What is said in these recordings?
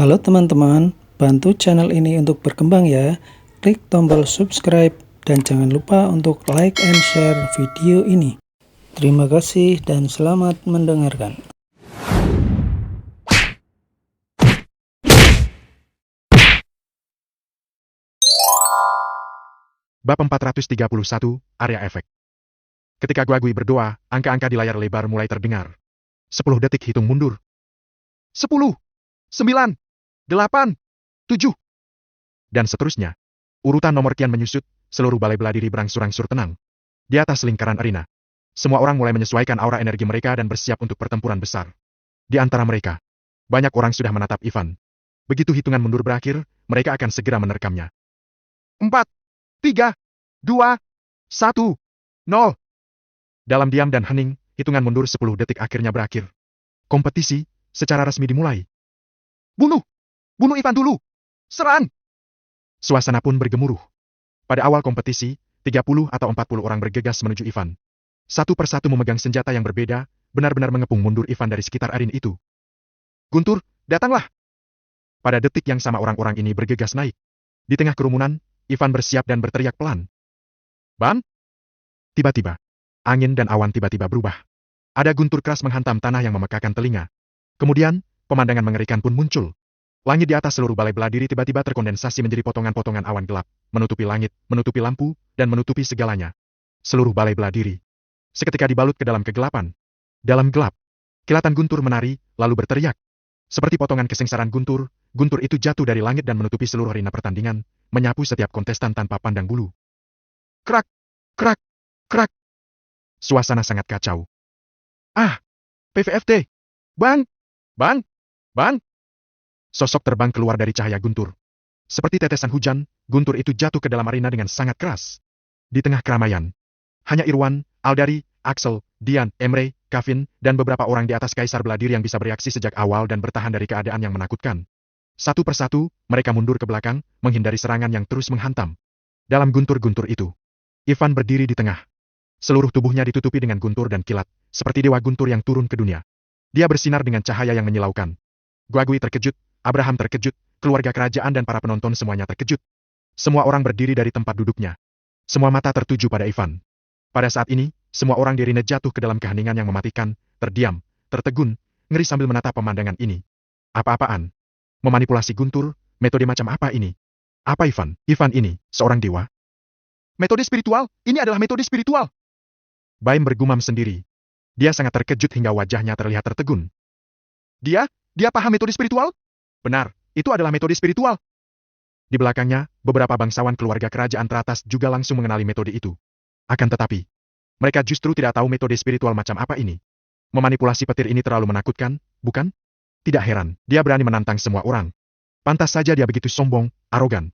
Halo teman-teman, bantu channel ini untuk berkembang ya. Klik tombol subscribe dan jangan lupa untuk like and share video ini. Terima kasih dan selamat mendengarkan. Bab 431, Area Efek. Ketika Guagui berdoa, angka-angka di layar lebar mulai terdengar. 10 detik hitung mundur. 10, 9, 8, 7, dan seterusnya. Urutan nomor kian menyusut, seluruh balai bela diri berangsur-angsur tenang. Di atas lingkaran arena, semua orang mulai menyesuaikan aura energi mereka dan bersiap untuk pertempuran besar. Di antara mereka, banyak orang sudah menatap Ivan. Begitu hitungan mundur berakhir, mereka akan segera menerekamnya. 4, 3, 2, 1, 0. Dalam diam dan hening, hitungan mundur 10 detik akhirnya berakhir. Kompetisi, secara resmi dimulai. Bunuh! Bunuh Ivan dulu! Serang! Suasana pun bergemuruh. Pada awal kompetisi, 30 atau 40 orang bergegas menuju Ivan. Satu persatu memegang senjata yang berbeda, benar-benar mengepung mundur Ivan dari sekitar arena itu. Guntur, datanglah! Pada detik yang sama orang-orang ini bergegas naik. Di tengah kerumunan, Ivan bersiap dan berteriak pelan. Bam! Tiba-tiba, angin dan awan tiba-tiba berubah. Ada guntur keras menghantam tanah yang memekakan telinga. Kemudian, pemandangan mengerikan pun muncul. Langit di atas seluruh balai bela diri tiba-tiba terkondensasi menjadi potongan-potongan awan gelap, menutupi langit, menutupi lampu, dan menutupi segalanya. Seluruh balai bela diri seketika dibalut ke dalam kegelapan. Dalam gelap, kilatan guntur menari, lalu berteriak. Seperti potongan kesengsaran guntur, guntur itu jatuh dari langit dan menutupi seluruh arena pertandingan, menyapu setiap kontestan tanpa pandang bulu. Krak, krak, krak. Suasana sangat kacau. Ah, PVFT. Bang, bang, bang. Sosok terbang keluar dari cahaya guntur. Seperti tetesan hujan, guntur itu jatuh ke dalam arena dengan sangat keras. Di tengah keramaian, hanya Irwan, Aldari, Axel, Dian, Emre, Kevin, dan beberapa orang di atas Kaisar Bela Diri yang bisa bereaksi sejak awal dan bertahan dari keadaan yang menakutkan. Satu persatu, mereka mundur ke belakang, menghindari serangan yang terus menghantam. Dalam guntur-guntur itu, Ivan berdiri di tengah. Seluruh tubuhnya ditutupi dengan guntur dan kilat, seperti dewa guntur yang turun ke dunia. Dia bersinar dengan cahaya yang menyilaukan. Guagui terkejut, Abraham terkejut, keluarga kerajaan dan para penonton semuanya terkejut. Semua orang berdiri dari tempat duduknya. Semua mata tertuju pada Ivan. Pada saat ini, semua orang di arena jatuh ke dalam keheningan yang mematikan, terdiam, tertegun, ngeri sambil menatap pemandangan ini. Apa-apaan? Memanipulasi guntur, metode macam apa ini? Apa Ivan? Ivan ini, seorang dewa? Metode spiritual, ini adalah metode spiritual. Baim bergumam sendiri. Dia sangat terkejut hingga wajahnya terlihat tertegun. Dia paham metode spiritual? Benar, itu adalah metode spiritual. Di belakangnya, beberapa bangsawan keluarga kerajaan teratas juga langsung mengenali metode itu. Akan tetapi, mereka justru tidak tahu metode spiritual macam apa ini. Memanipulasi petir ini terlalu menakutkan, bukan? Tidak heran, dia berani menantang semua orang. Pantas saja dia begitu sombong, arogan.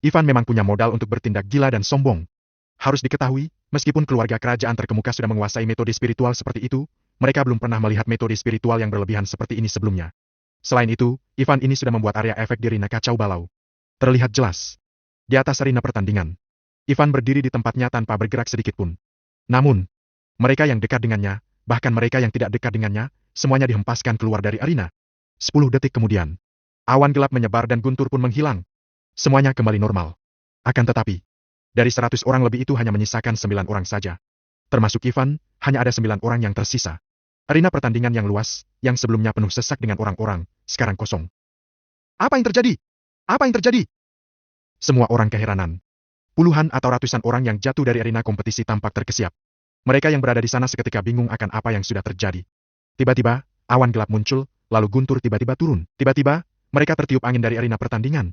Ivan memang punya modal untuk bertindak gila dan sombong. Harus diketahui, meskipun keluarga kerajaan terkemuka sudah menguasai metode spiritual seperti itu, mereka belum pernah melihat metode spiritual yang berlebihan seperti ini sebelumnya. Selain itu, Ivan ini sudah membuat area efek di arena kacau balau. Terlihat jelas. Di atas arena pertandingan, Ivan berdiri di tempatnya tanpa bergerak sedikit pun. Namun, mereka yang dekat dengannya, bahkan mereka yang tidak dekat dengannya, semuanya dihempaskan keluar dari arena. 10 detik kemudian, awan gelap menyebar dan guntur pun menghilang. Semuanya kembali normal. Akan tetapi, dari 100 orang lebih itu hanya menyisakan 9 orang saja. Termasuk Ivan, hanya ada 9 orang yang tersisa. Arena pertandingan yang luas, yang sebelumnya penuh sesak dengan orang-orang, sekarang kosong. Apa yang terjadi? Apa yang terjadi? Semua orang keheranan. Puluhan atau ratusan orang yang jatuh dari arena kompetisi tampak terkesiap. Mereka yang berada di sana seketika bingung akan apa yang sudah terjadi. Tiba-tiba, awan gelap muncul, lalu guntur tiba-tiba turun. Tiba-tiba, mereka tertiup angin dari arena pertandingan.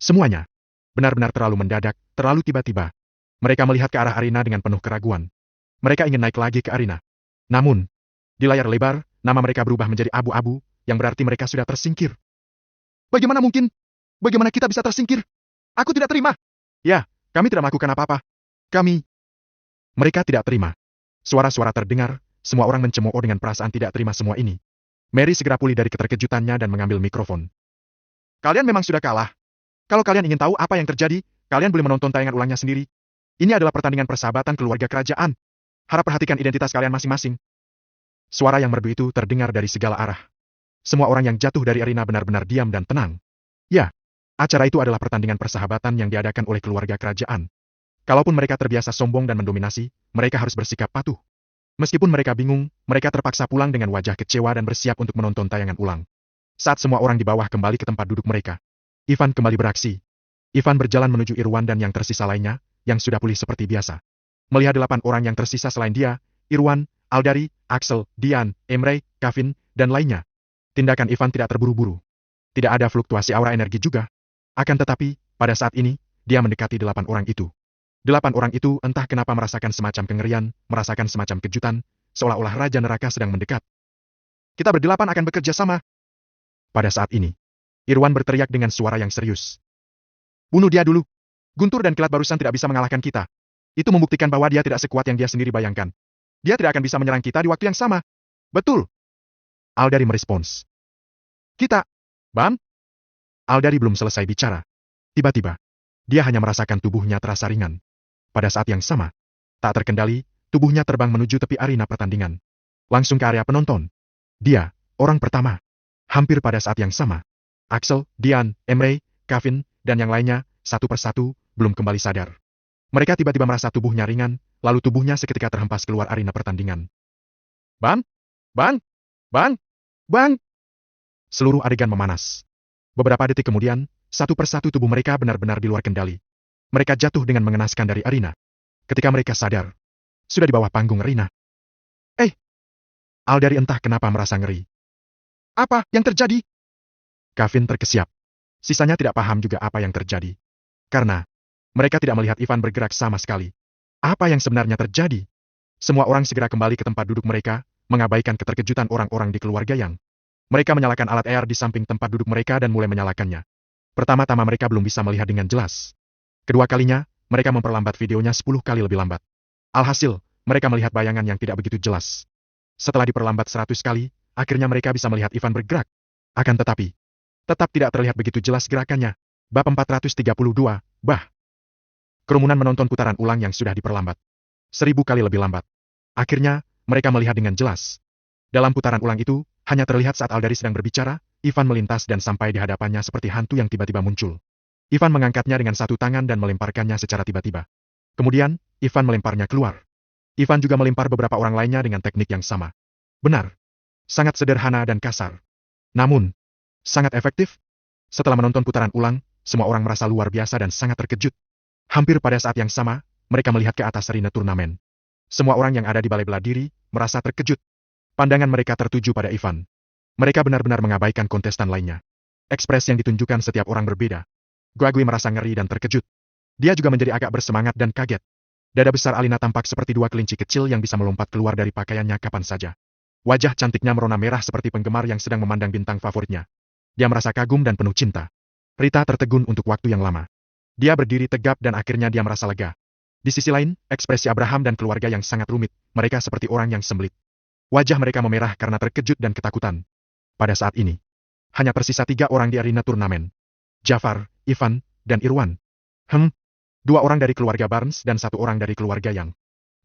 Semuanya benar-benar terlalu mendadak, terlalu tiba-tiba. Mereka melihat ke arah arena dengan penuh keraguan. Mereka ingin naik lagi ke arena. Namun, di layar lebar, nama mereka berubah menjadi abu-abu, yang berarti mereka sudah tersingkir. Bagaimana mungkin? Bagaimana kita bisa tersingkir? Aku tidak terima. Ya, kami tidak melakukan apa-apa. Mereka tidak terima. Suara-suara terdengar, semua orang mencemooh dengan perasaan tidak terima semua ini. Mary segera pulih dari keterkejutannya dan mengambil mikrofon. Kalian memang sudah kalah. Kalau kalian ingin tahu apa yang terjadi, kalian boleh menonton tayangan ulangnya sendiri. Ini adalah pertandingan persahabatan keluarga kerajaan. Harap perhatikan identitas kalian masing-masing. Suara yang merdu itu terdengar dari segala arah. Semua orang yang jatuh dari arena benar-benar diam dan tenang. Ya, acara itu adalah pertandingan persahabatan yang diadakan oleh keluarga kerajaan. Kalaupun mereka terbiasa sombong dan mendominasi, mereka harus bersikap patuh. Meskipun mereka bingung, mereka terpaksa pulang dengan wajah kecewa dan bersiap untuk menonton tayangan ulang. Saat semua orang di bawah kembali ke tempat duduk mereka, Ivan kembali beraksi. Ivan berjalan menuju Irwan dan yang tersisa lainnya, yang sudah pulih seperti biasa. Melihat 8 orang yang tersisa selain dia, Irwan, Aldari, Axel, Dian, Emre, Kevin, dan lainnya. Tindakan Ivan tidak terburu-buru. Tidak ada fluktuasi aura energi juga. Akan tetapi, pada saat ini, dia mendekati 8 orang itu. 8 orang itu entah kenapa merasakan semacam kengerian, merasakan semacam kejutan, seolah-olah Raja Neraka sedang mendekat. Kita berdelapan akan bekerja sama. Pada saat ini, Irwan berteriak dengan suara yang serius. Bunuh dia dulu. Guntur dan Kilat barusan tidak bisa mengalahkan kita. Itu membuktikan bahwa dia tidak sekuat yang dia sendiri bayangkan. Dia tidak akan bisa menyerang kita di waktu yang sama. Betul. Aldari merespons. Kita. Bam? Aldari belum selesai bicara. Tiba-tiba, dia hanya merasakan tubuhnya terasa ringan. Pada saat yang sama, tak terkendali, tubuhnya terbang menuju tepi arena pertandingan. Langsung ke area penonton. Dia, orang pertama. Hampir pada saat yang sama, Axel, Dian, Emre, Kevin, dan yang lainnya, satu persatu, belum kembali sadar. Mereka tiba-tiba merasa tubuhnya ringan, lalu tubuhnya seketika terhempas keluar arena pertandingan. Bang! Bang! Bang! Bang! Seluruh adegan memanas. Beberapa detik kemudian, satu persatu tubuh mereka benar-benar di luar kendali. Mereka jatuh dengan mengenaskan dari arena. Ketika mereka sadar, sudah di bawah panggung arena. Aldari entah kenapa merasa ngeri. Apa yang terjadi? Kevin terkesiap. Sisanya tidak paham juga apa yang terjadi. Karena mereka tidak melihat Ivan bergerak sama sekali. Apa yang sebenarnya terjadi? Semua orang segera kembali ke tempat duduk mereka, mengabaikan keterkejutan orang-orang di keluarga yang. Mereka menyalakan alat AR di samping tempat duduk mereka dan mulai menyalakannya. Pertama-tama mereka belum bisa melihat dengan jelas. Kedua kalinya, mereka memperlambat videonya 10 kali lebih lambat. Alhasil, mereka melihat bayangan yang tidak begitu jelas. Setelah diperlambat 100 kali, akhirnya mereka bisa melihat Ivan bergerak. Akan tetapi, tetap tidak terlihat begitu jelas gerakannya. Bab 432, Kerumunan menonton putaran ulang yang sudah diperlambat. 1000 kali lebih lambat. Akhirnya, mereka melihat dengan jelas. Dalam putaran ulang itu, hanya terlihat saat Aldari sedang berbicara, Ivan melintas dan sampai di hadapannya seperti hantu yang tiba-tiba muncul. Ivan mengangkatnya dengan satu tangan dan melemparkannya secara tiba-tiba. Kemudian, Ivan melemparnya keluar. Ivan juga melempar beberapa orang lainnya dengan teknik yang sama. Benar. Sangat sederhana dan kasar. Namun, sangat efektif. Setelah menonton putaran ulang, semua orang merasa luar biasa dan sangat terkejut. Hampir pada saat yang sama, mereka melihat ke atas arena turnamen. Semua orang yang ada di balai bela diri merasa terkejut. Pandangan mereka tertuju pada Ivan. Mereka benar-benar mengabaikan kontestan lainnya. Ekspresi yang ditunjukkan setiap orang berbeda. Guagui merasa ngeri dan terkejut. Dia juga menjadi agak bersemangat dan kaget. Dada besar Alina tampak seperti dua kelinci kecil yang bisa melompat keluar dari pakaiannya kapan saja. Wajah cantiknya merona merah seperti penggemar yang sedang memandang bintang favoritnya. Dia merasa kagum dan penuh cinta. Rita tertegun untuk waktu yang lama. Dia berdiri tegap dan akhirnya dia merasa lega. Di sisi lain, ekspresi Abraham dan keluarga yang sangat rumit, mereka seperti orang yang sembelit. Wajah mereka memerah karena terkejut dan ketakutan. Pada saat ini, hanya tersisa 3 orang di arena turnamen. Jafar, Ivan, dan Irwan. 2 orang dari keluarga Barnes dan 1 orang dari keluarga Yang.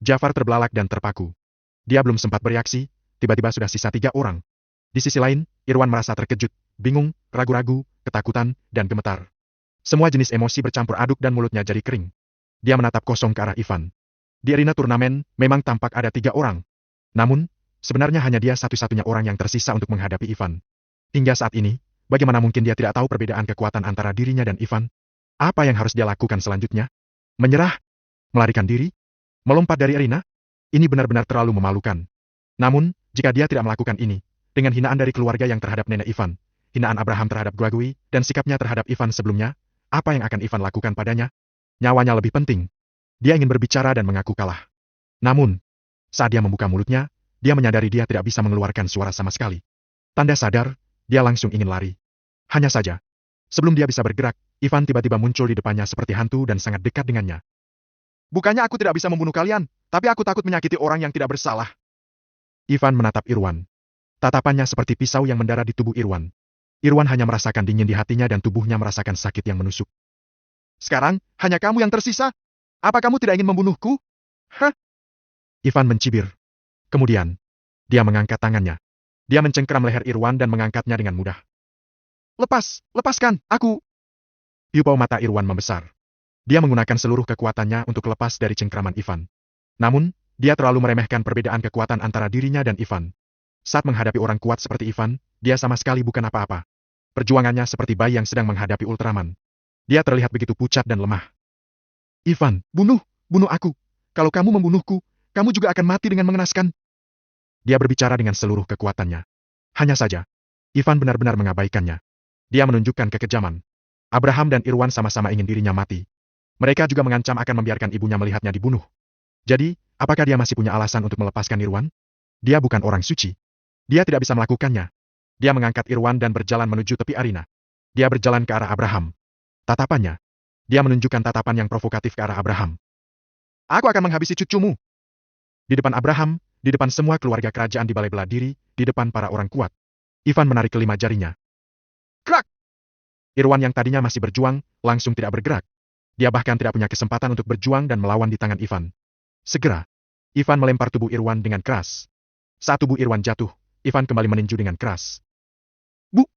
Jafar terbelalak dan terpaku. Dia belum sempat bereaksi, tiba-tiba sudah sisa 3 orang. Di sisi lain, Irwan merasa terkejut, bingung, ragu-ragu, ketakutan, dan gemetar. Semua jenis emosi bercampur aduk dan mulutnya jadi kering. Dia menatap kosong ke arah Ivan. Di arena turnamen, memang tampak ada 3 orang. Namun, sebenarnya hanya dia satu-satunya orang yang tersisa untuk menghadapi Ivan. Hingga saat ini, bagaimana mungkin dia tidak tahu perbedaan kekuatan antara dirinya dan Ivan? Apa yang harus dia lakukan selanjutnya? Menyerah? Melarikan diri? Melompat dari arena? Ini benar-benar terlalu memalukan. Namun, jika dia tidak melakukan ini, dengan hinaan dari keluarga yang terhadap nenek Ivan, hinaan Abraham terhadap Guagui, dan sikapnya terhadap Ivan sebelumnya, apa yang akan Ivan lakukan padanya? Nyawanya lebih penting. Dia ingin berbicara dan mengaku kalah. Namun, saat dia membuka mulutnya, dia menyadari dia tidak bisa mengeluarkan suara sama sekali. Tanda sadar, dia langsung ingin lari. Hanya saja, sebelum dia bisa bergerak, Ivan tiba-tiba muncul di depannya seperti hantu dan sangat dekat dengannya. Bukannya aku tidak bisa membunuh kalian, tapi aku takut menyakiti orang yang tidak bersalah. Ivan menatap Irwan. Tatapannya seperti pisau yang mendarat di tubuh Irwan. Irwan hanya merasakan dingin di hatinya dan tubuhnya merasakan sakit yang menusuk. Sekarang, hanya kamu yang tersisa? Apa kamu tidak ingin membunuhku? Hah? Ivan mencibir. Kemudian, dia mengangkat tangannya. Dia mencengkeram leher Irwan dan mengangkatnya dengan mudah. lepaskan, aku. Pupil mata Irwan membesar. Dia menggunakan seluruh kekuatannya untuk lepas dari cengkraman Ivan. Namun, dia terlalu meremehkan perbedaan kekuatan antara dirinya dan Ivan. Saat menghadapi orang kuat seperti Ivan, dia sama sekali bukan apa-apa. Perjuangannya seperti bayi yang sedang menghadapi Ultraman. Dia terlihat begitu pucat dan lemah. Ivan, bunuh aku. Kalau kamu membunuhku, kamu juga akan mati dengan mengenaskan. Dia berbicara dengan seluruh kekuatannya. Hanya saja, Ivan benar-benar mengabaikannya. Dia menunjukkan kekejaman. Abraham dan Irwan sama-sama ingin dirinya mati. Mereka juga mengancam akan membiarkan ibunya melihatnya dibunuh. Jadi, apakah dia masih punya alasan untuk melepaskan Irwan? Dia bukan orang suci. Dia tidak bisa melakukannya. Dia mengangkat Irwan dan berjalan menuju tepi arena. Dia berjalan ke arah Abraham. Tatapannya. Dia menunjukkan tatapan yang provokatif ke arah Abraham. Aku akan menghabisi cucumu. Di depan Abraham, di depan semua keluarga kerajaan di balai bela diri, di depan para orang kuat. Ivan menarik kelima jarinya. Krak! Irwan yang tadinya masih berjuang, langsung tidak bergerak. Dia bahkan tidak punya kesempatan untuk berjuang dan melawan di tangan Ivan. Segera, Ivan melempar tubuh Irwan dengan keras. Saat tubuh Irwan jatuh, Ivan kembali meninju dengan keras. Bu!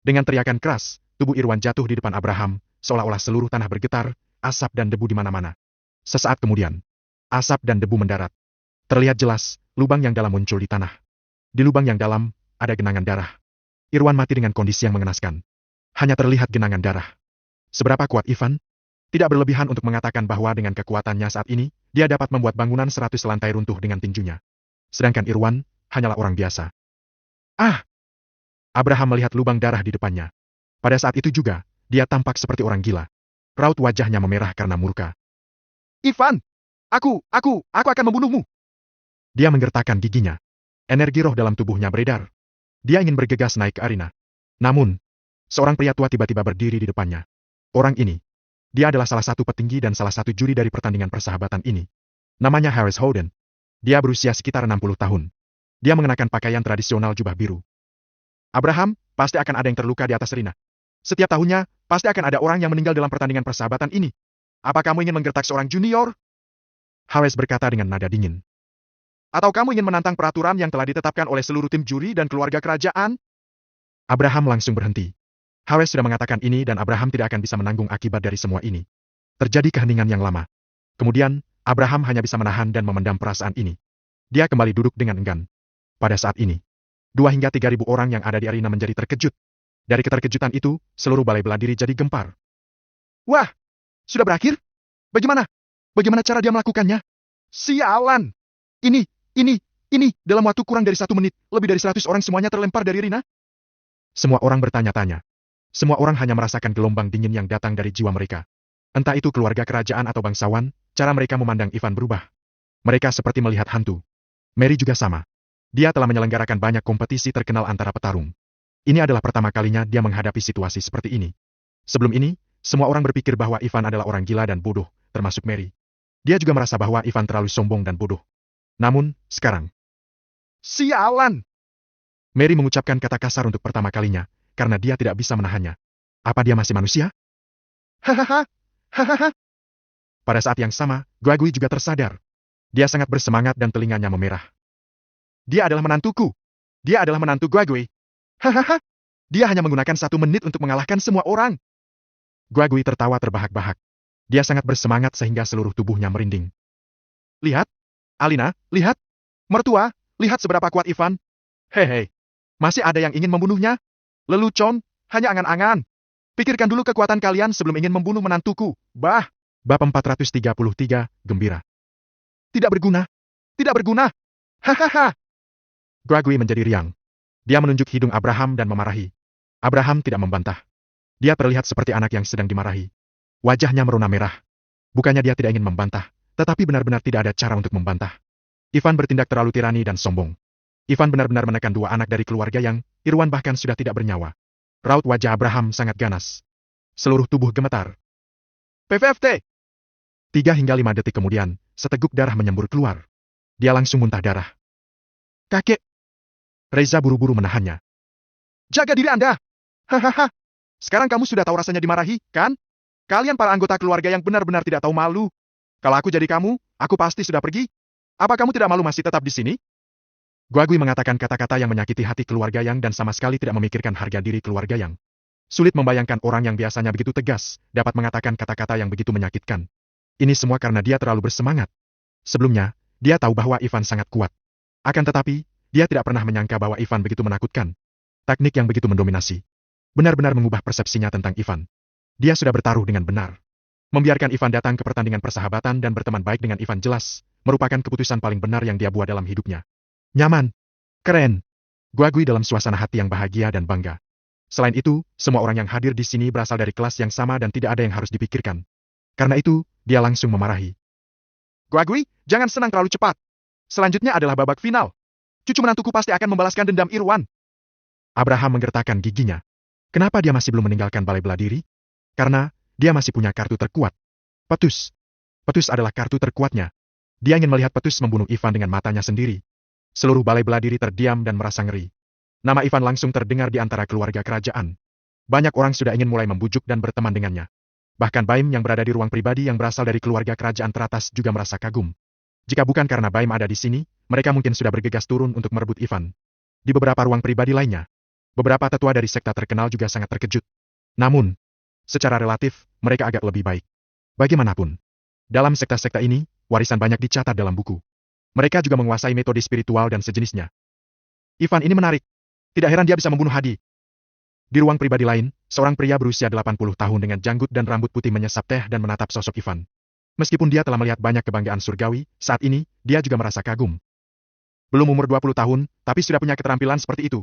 Dengan teriakan keras, tubuh Irwan jatuh di depan Abraham, seolah-olah seluruh tanah bergetar, asap dan debu di mana-mana. Sesaat kemudian, asap dan debu mendarat. Terlihat jelas, lubang yang dalam muncul di tanah. Di lubang yang dalam, ada genangan darah. Irwan mati dengan kondisi yang mengenaskan. Hanya terlihat genangan darah. Seberapa kuat Ivan? Tidak berlebihan untuk mengatakan bahwa dengan kekuatannya saat ini, dia dapat membuat bangunan 100 lantai runtuh dengan tinjunya. Sedangkan Irwan, hanyalah orang biasa. Ah! Abraham melihat lubang darah di depannya. Pada saat itu juga, dia tampak seperti orang gila. Raut wajahnya memerah karena murka. Ivan! Aku akan membunuhmu! Dia menggertakkan giginya. Energi roh dalam tubuhnya beredar. Dia ingin bergegas naik ke arena. Namun, seorang pria tua tiba-tiba berdiri di depannya. Orang ini, dia adalah salah satu petinggi dan salah satu juri dari pertandingan persahabatan ini. Namanya Harris Howden. Dia berusia sekitar 60 tahun. Dia mengenakan pakaian tradisional jubah biru. Abraham, pasti akan ada yang terluka di atas arena. Setiap tahunnya, pasti akan ada orang yang meninggal dalam pertandingan persahabatan ini. Apa kamu ingin menggertak seorang junior? Harris berkata dengan nada dingin. Atau kamu ingin menantang peraturan yang telah ditetapkan oleh seluruh tim juri dan keluarga kerajaan? Abraham langsung berhenti. Harris sudah mengatakan ini dan Abraham tidak akan bisa menanggung akibat dari semua ini. Terjadi keheningan yang lama. Kemudian, Abraham hanya bisa menahan dan memendam perasaan ini. Dia kembali duduk dengan enggan. Pada saat ini, 2 hingga 3.000 orang yang ada di arena menjadi terkejut. Dari keterkejutan itu, seluruh balai bela diri jadi gempar. Wah! Sudah berakhir? Bagaimana? Bagaimana cara dia melakukannya? Sialan! Ini, dalam waktu kurang dari 1 menit, lebih dari 100 orang semuanya terlempar dari arena? Semua orang bertanya-tanya. Semua orang hanya merasakan gelombang dingin yang datang dari jiwa mereka. Entah itu keluarga kerajaan atau bangsawan, cara mereka memandang Ivan berubah. Mereka seperti melihat hantu. Mary juga sama. Dia telah menyelenggarakan banyak kompetisi terkenal antara petarung. Ini adalah pertama kalinya dia menghadapi situasi seperti ini. Sebelum ini, semua orang berpikir bahwa Ivan adalah orang gila dan bodoh, termasuk Mary. Dia juga merasa bahwa Ivan terlalu sombong dan bodoh. Namun, sekarang. Sialan! Mary mengucapkan kata kasar untuk pertama kalinya, karena dia tidak bisa menahannya. Apa dia masih manusia? Hahaha, hahaha. Pada saat yang sama, Guagui juga tersadar. Dia sangat bersemangat dan telinganya memerah. Dia adalah menantuku. Dia adalah menantu Guagui. Hahaha. Dia hanya menggunakan 1 menit untuk mengalahkan semua orang. Guagui tertawa terbahak-bahak. Dia sangat bersemangat sehingga seluruh tubuhnya merinding. Lihat, Alina, lihat. Mertua, lihat seberapa kuat Ivan. Hehe, masih ada yang ingin membunuhnya? Lelucon, hanya angan-angan. Pikirkan dulu kekuatan kalian sebelum ingin membunuh menantuku. Bah! Bab 433, Gembira. Tidak berguna. Tidak berguna. Hahaha. Guagui menjadi riang. Dia menunjuk hidung Abraham dan memarahi. Abraham tidak membantah. Dia terlihat seperti anak yang sedang dimarahi. Wajahnya merona merah. Bukannya dia tidak ingin membantah, tetapi benar-benar tidak ada cara untuk membantah. Ivan bertindak terlalu tirani dan sombong. Ivan benar-benar menekan 2 anak dari keluarga yang, Irwan bahkan sudah tidak bernyawa. Raut wajah Abraham sangat ganas. Seluruh tubuh gemetar. PVFT! 3 hingga 5 detik kemudian, seteguk darah menyembur keluar. Dia langsung muntah darah. Kakek! Reza buru-buru menahannya. Jaga diri Anda! Hahaha! Sekarang kamu sudah tahu rasanya dimarahi, kan? Kalian para anggota keluarga yang benar-benar tidak tahu malu. Kalau aku jadi kamu, aku pasti sudah pergi. Apa kamu tidak malu masih tetap di sini? Guagui mengatakan kata-kata yang menyakiti hati keluarga Yang dan sama sekali tidak memikirkan harga diri keluarga Yang. Sulit membayangkan orang yang biasanya begitu tegas, dapat mengatakan kata-kata yang begitu menyakitkan. Ini semua karena dia terlalu bersemangat. Sebelumnya, dia tahu bahwa Ivan sangat kuat. Akan tetapi, dia tidak pernah menyangka bahwa Ivan begitu menakutkan. Teknik yang begitu mendominasi. Benar-benar mengubah persepsinya tentang Ivan. Dia sudah bertaruh dengan benar. Membiarkan Ivan datang ke pertandingan persahabatan dan berteman baik dengan Ivan jelas, merupakan keputusan paling benar yang dia buat dalam hidupnya. Nyaman. Keren. Guagui dalam suasana hati yang bahagia dan bangga. Selain itu, semua orang yang hadir di sini berasal dari kelas yang sama dan tidak ada yang harus dipikirkan. Karena itu, dia langsung memarahi. Guagui, jangan senang terlalu cepat. Selanjutnya adalah babak final. Cucu menantuku pasti akan membalaskan dendam Irwan. Abraham menggertakkan giginya. Kenapa dia masih belum meninggalkan balai bela diri? Karena, dia masih punya kartu terkuat. Petus. Petus adalah kartu terkuatnya. Dia ingin melihat Petus membunuh Ivan dengan matanya sendiri. Seluruh balai bela diri terdiam dan merasa ngeri. Nama Ivan langsung terdengar di antara keluarga kerajaan. Banyak orang sudah ingin mulai membujuk dan berteman dengannya. Bahkan Baim yang berada di ruang pribadi yang berasal dari keluarga kerajaan teratas juga merasa kagum. Jika bukan karena Baim ada di sini, mereka mungkin sudah bergegas turun untuk merebut Ivan. Di beberapa ruang pribadi lainnya, beberapa tetua dari sekta terkenal juga sangat terkejut. Namun, secara relatif, mereka agak lebih baik. Bagaimanapun, dalam sekta-sekta ini, warisan banyak dicatat dalam buku. Mereka juga menguasai metode spiritual dan sejenisnya. Ivan ini menarik. Tidak heran dia bisa membunuh Hadi. Di ruang pribadi lain, seorang pria berusia 80 tahun dengan janggut dan rambut putih menyesap teh dan menatap sosok Ivan. Meskipun dia telah melihat banyak kebanggaan surgawi, saat ini, dia juga merasa kagum. Belum umur 20 tahun, tapi sudah punya keterampilan seperti itu.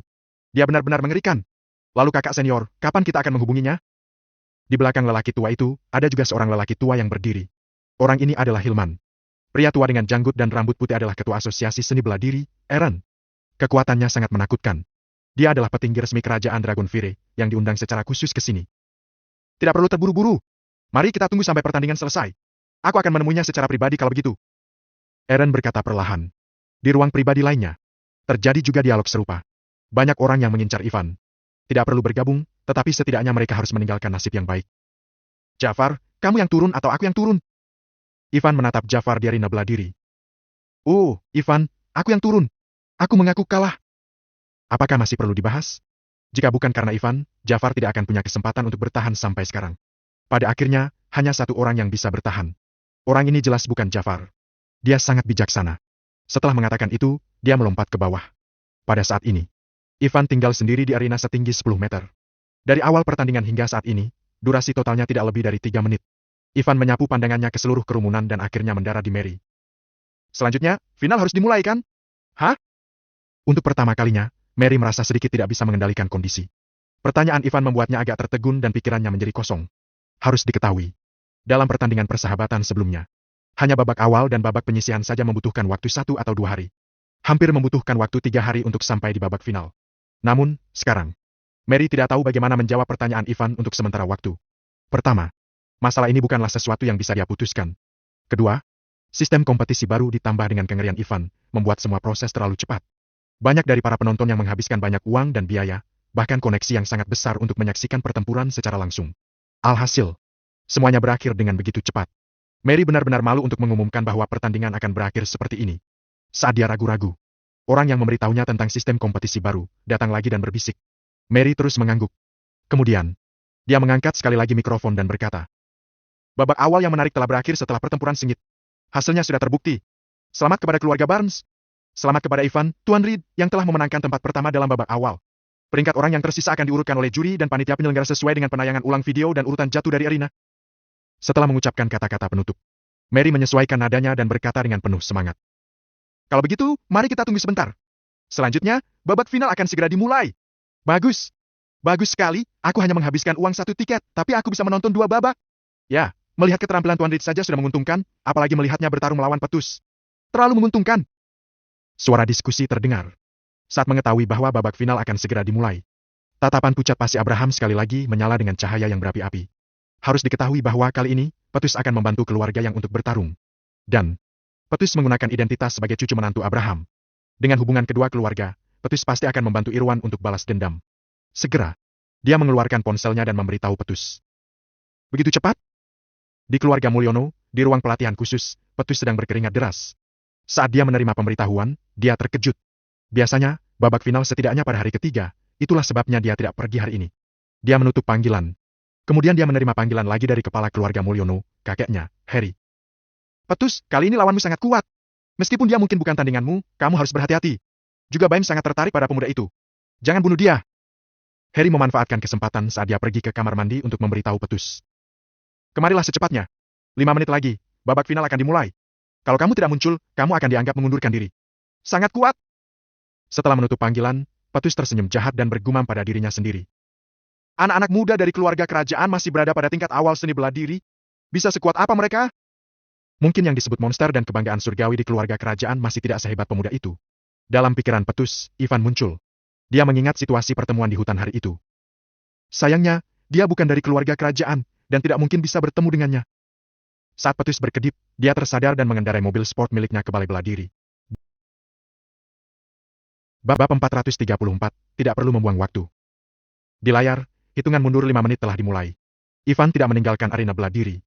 Dia benar-benar mengerikan. Lalu kakak senior, kapan kita akan menghubunginya? Di belakang lelaki tua itu, ada juga seorang lelaki tua yang berdiri. Orang ini adalah Hilman. Pria tua dengan janggut dan rambut putih adalah ketua asosiasi seni bela diri, Eren. Kekuatannya sangat menakutkan. Dia adalah petinggi resmi kerajaan Dragonfire, yang diundang secara khusus ke sini. Tidak perlu terburu-buru. Mari kita tunggu sampai pertandingan selesai. Aku akan menemuinya secara pribadi kalau begitu. Eren berkata perlahan. Di ruang pribadi lainnya, terjadi juga dialog serupa. Banyak orang yang mengincar Ivan. Tidak perlu bergabung, tetapi setidaknya mereka harus meninggalkan nasib yang baik. Jafar, kamu yang turun atau aku yang turun? Ivan menatap Jafar di arena bela diri. Oh, Ivan, aku yang turun. Aku mengaku kalah. Apakah masih perlu dibahas? Jika bukan karena Ivan, Jafar tidak akan punya kesempatan untuk bertahan sampai sekarang. Pada akhirnya, hanya satu orang yang bisa bertahan. Orang ini jelas bukan Jafar. Dia sangat bijaksana. Setelah mengatakan itu, dia melompat ke bawah. Pada saat ini, Ivan tinggal sendiri di arena setinggi 10 meter. Dari awal pertandingan hingga saat ini, durasi totalnya tidak lebih dari 3 menit. Ivan menyapu pandangannya ke seluruh kerumunan dan akhirnya mendarat di Mary. Selanjutnya, final harus dimulai kan? Hah? Untuk pertama kalinya, Mary merasa sedikit tidak bisa mengendalikan kondisi. Pertanyaan Ivan membuatnya agak tertegun dan pikirannya menjadi kosong. Harus diketahui, dalam pertandingan persahabatan sebelumnya, hanya babak awal dan babak penyisihan saja membutuhkan waktu 1 atau 2 hari. Hampir membutuhkan waktu 3 hari untuk sampai di babak final. Namun, sekarang, Mary tidak tahu bagaimana menjawab pertanyaan Ivan untuk sementara waktu. Pertama, masalah ini bukanlah sesuatu yang bisa dia putuskan. Kedua, sistem kompetisi baru ditambah dengan kengerian Ivan, membuat semua proses terlalu cepat. Banyak dari para penonton yang menghabiskan banyak uang dan biaya, bahkan koneksi yang sangat besar untuk menyaksikan pertempuran secara langsung. Alhasil, semuanya berakhir dengan begitu cepat. Mary benar-benar malu untuk mengumumkan bahwa pertandingan akan berakhir seperti ini. Saat dia ragu-ragu, orang yang memberitahunya tentang sistem kompetisi baru, datang lagi dan berbisik. Mary terus mengangguk. Kemudian, dia mengangkat sekali lagi mikrofon dan berkata, babak awal yang menarik telah berakhir setelah pertempuran sengit. Hasilnya sudah terbukti. Selamat kepada keluarga Barnes. Selamat kepada Ivan, Tuan Reed, yang telah memenangkan tempat pertama dalam babak awal. Peringkat orang yang tersisa akan diurutkan oleh juri dan panitia penyelenggara sesuai dengan penayangan ulang video dan urutan jatuh dari arena. Setelah mengucapkan kata-kata penutup, Mary menyesuaikan nadanya dan berkata dengan penuh semangat. Kalau begitu, mari kita tunggu sebentar. Selanjutnya, babak final akan segera dimulai. Bagus. Bagus sekali, aku hanya menghabiskan uang 1 tiket, tapi aku bisa menonton 2 babak. Ya, melihat keterampilan Tuan Reed saja sudah menguntungkan, apalagi melihatnya bertarung melawan Petus. Terlalu menguntungkan. Suara diskusi terdengar. Saat mengetahui bahwa babak final akan segera dimulai, tatapan pucat pasi Abraham sekali lagi menyala dengan cahaya yang berapi-api. Harus diketahui bahwa kali ini, Petus akan membantu keluarga yang untuk bertarung. Dan, Petus menggunakan identitas sebagai cucu menantu Abraham. Dengan hubungan kedua keluarga, Petus pasti akan membantu Irwan untuk balas dendam. Segera, dia mengeluarkan ponselnya dan memberitahu Petus. Begitu cepat? Di keluarga Mulyono, di ruang pelatihan khusus, Petus sedang berkeringat deras. Saat dia menerima pemberitahuan, dia terkejut. Biasanya, babak final setidaknya pada hari ketiga, itulah sebabnya dia tidak pergi hari ini. Dia menutup panggilan. Kemudian dia menerima panggilan lagi dari kepala keluarga Mulyono, kakeknya, Harry. Petus, kali ini lawanmu sangat kuat. Meskipun dia mungkin bukan tandinganmu, kamu harus berhati-hati. Juga Baim sangat tertarik pada pemuda itu. Jangan bunuh dia. Harry memanfaatkan kesempatan saat dia pergi ke kamar mandi untuk memberitahu Petus. Kemarilah secepatnya. 5 menit lagi, babak final akan dimulai. Kalau kamu tidak muncul, kamu akan dianggap mengundurkan diri. Sangat kuat. Setelah menutup panggilan, Petus tersenyum jahat dan bergumam pada dirinya sendiri. Anak-anak muda dari keluarga kerajaan masih berada pada tingkat awal seni bela diri. Bisa sekuat apa mereka? Mungkin yang disebut monster dan kebanggaan surgawi di keluarga kerajaan masih tidak sehebat pemuda itu. Dalam pikiran Petus, Ivan muncul. Dia mengingat situasi pertemuan di hutan hari itu. Sayangnya, dia bukan dari keluarga kerajaan, dan tidak mungkin bisa bertemu dengannya. Saat Petus berkedip, dia tersadar dan mengendarai mobil sport miliknya ke balai bela diri. Bab 434, tidak perlu membuang waktu. Di layar, hitungan mundur 5 menit telah dimulai. Ivan tidak meninggalkan arena bela diri.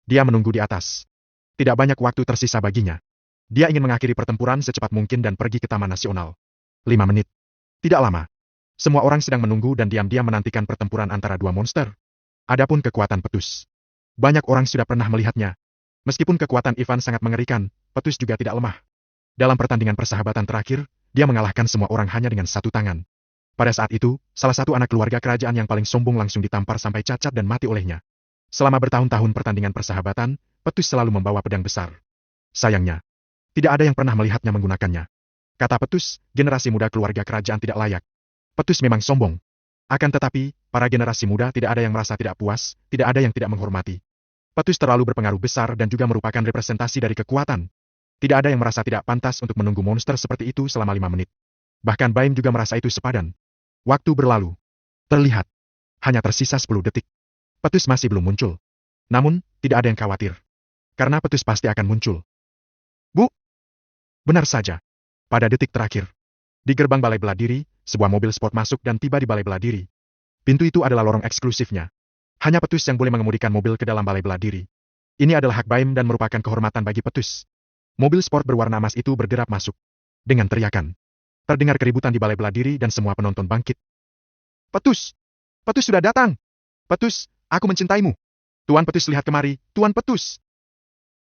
Dia menunggu di atas. Tidak banyak waktu tersisa baginya. Dia ingin mengakhiri pertempuran secepat mungkin dan pergi ke Taman Nasional. 5 menit. Tidak lama. Semua orang sedang menunggu dan diam-diam menantikan pertempuran antara dua monster. Adapun kekuatan Petus. Banyak orang sudah pernah melihatnya. Meskipun kekuatan Ivan sangat mengerikan, Petus juga tidak lemah. Dalam pertandingan persahabatan terakhir, dia mengalahkan semua orang hanya dengan satu tangan. Pada saat itu, salah satu anak keluarga kerajaan yang paling sombong langsung ditampar sampai cacat dan mati olehnya. Selama bertahun-tahun pertandingan persahabatan, Petus selalu membawa pedang besar. Sayangnya, tidak ada yang pernah melihatnya menggunakannya. Kata Petus, generasi muda keluarga kerajaan tidak layak. Petus memang sombong. Akan tetapi, para generasi muda tidak ada yang merasa tidak puas, tidak ada yang tidak menghormati. Petus terlalu berpengaruh besar dan juga merupakan representasi dari kekuatan. Tidak ada yang merasa tidak pantas untuk menunggu monster seperti itu selama 5 menit. Bahkan Baim juga merasa itu sepadan. Waktu berlalu. Terlihat. Hanya tersisa 10 detik. Petus masih belum muncul. Namun, tidak ada yang khawatir. Karena Petus pasti akan muncul. Bu! Benar saja. Pada detik terakhir. Di gerbang balai bela diri, sebuah mobil sport masuk dan tiba di balai bela diri. Pintu itu adalah lorong eksklusifnya. Hanya Petus yang boleh mengemudikan mobil ke dalam balai bela diri. Ini adalah hak Baim dan merupakan kehormatan bagi Petus. Mobil sport berwarna emas itu berderap masuk. Dengan teriakan. Terdengar keributan di balai bela diri dan semua penonton bangkit. Petus! Petus sudah datang! Petus, aku mencintaimu! Tuan Petus lihat kemari, Tuan Petus!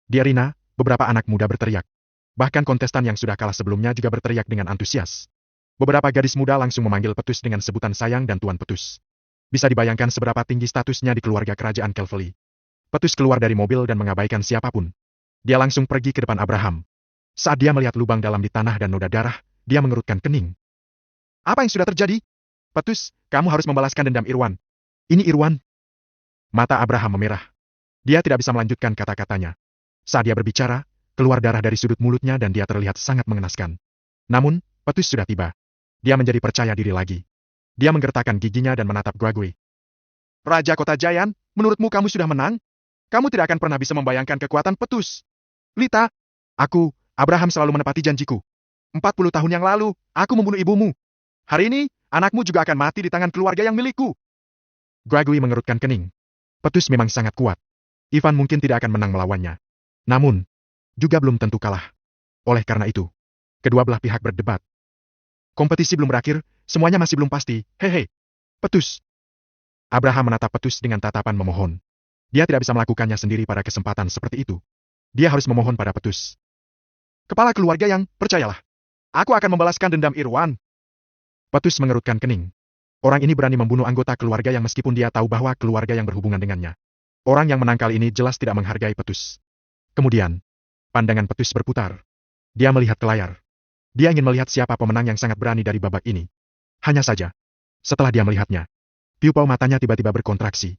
Di arena, beberapa anak muda berteriak. Bahkan kontestan yang sudah kalah sebelumnya juga berteriak dengan antusias. Beberapa gadis muda langsung memanggil Petus dengan sebutan sayang dan Tuan Petus. Bisa dibayangkan seberapa tinggi statusnya di keluarga kerajaan Kelveli. Petus keluar dari mobil dan mengabaikan siapapun. Dia langsung pergi ke depan Abraham. Saat dia melihat lubang dalam di tanah dan noda darah, dia mengerutkan kening. Apa yang sudah terjadi? Petus, kamu harus membalaskan dendam Irwan. Ini Irwan. Mata Abraham memerah. Dia tidak bisa melanjutkan kata-katanya. Saat dia berbicara, keluar darah dari sudut mulutnya dan dia terlihat sangat mengenaskan. Namun, Petus sudah tiba. Dia menjadi percaya diri lagi. Dia menggertakkan giginya dan menatap Guagui. Raja Kota Jayan, menurutmu kamu sudah menang? Kamu tidak akan pernah bisa membayangkan kekuatan Petus. Lita, Abraham selalu menepati janjiku. 40 tahun yang lalu, aku membunuh ibumu. Hari ini, anakmu juga akan mati di tangan keluarga yang milikku. Guagui mengerutkan kening. Petus memang sangat kuat. Ivan mungkin tidak akan menang melawannya. Namun, juga belum tentu kalah. Oleh karena itu, kedua belah pihak berdebat. Kompetisi belum berakhir, semuanya masih belum pasti. Hehe. Petus. Abraham menatap Petus dengan tatapan memohon. Dia tidak bisa melakukannya sendiri pada kesempatan seperti itu. Dia harus memohon pada Petus. Kepala keluarga yang, percayalah. Aku akan membalaskan dendam Irwan. Petus mengerutkan kening. Orang ini berani membunuh anggota keluarga yang meskipun dia tahu bahwa keluarga yang berhubungan dengannya. Orang yang menang kali ini jelas tidak menghargai Petus. Kemudian, pandangan Petus berputar. Dia melihat ke layar. Dia ingin melihat siapa pemenang yang sangat berani dari babak ini. Hanya saja, setelah dia melihatnya, piupau matanya tiba-tiba berkontraksi.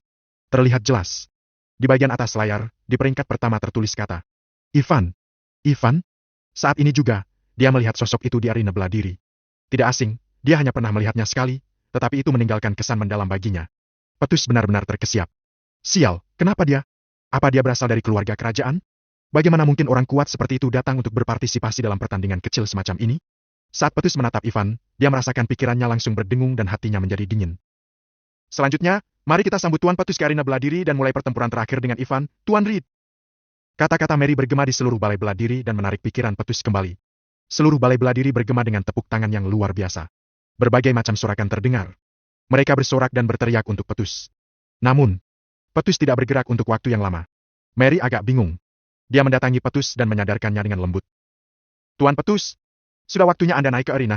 Terlihat jelas. Di bagian atas layar, di peringkat pertama tertulis kata, Ivan. Ivan? Saat ini juga, dia melihat sosok itu di arena bela diri. Tidak asing, dia hanya pernah melihatnya sekali, tetapi itu meninggalkan kesan mendalam baginya. Petus benar-benar terkesiap. Sial, kenapa dia? Apa dia berasal dari keluarga kerajaan? Bagaimana mungkin orang kuat seperti itu datang untuk berpartisipasi dalam pertandingan kecil semacam ini? Saat Petus menatap Ivan, dia merasakan pikirannya langsung berdengung dan hatinya menjadi dingin. Selanjutnya, mari kita sambut Tuan Petus ke arena bela diri dan mulai pertempuran terakhir dengan Ivan, Tuan Reed. Kata-kata Mary bergema di seluruh balai bela diri dan menarik pikiran Petus kembali. Seluruh balai bela diri bergema dengan tepuk tangan yang luar biasa. Berbagai macam sorakan terdengar. Mereka bersorak dan berteriak untuk Petus. Namun, Petus tidak bergerak untuk waktu yang lama. Mary agak bingung. Dia mendatangi Petus dan menyadarkannya dengan lembut. Tuan Petus, sudah waktunya Anda naik ke arena.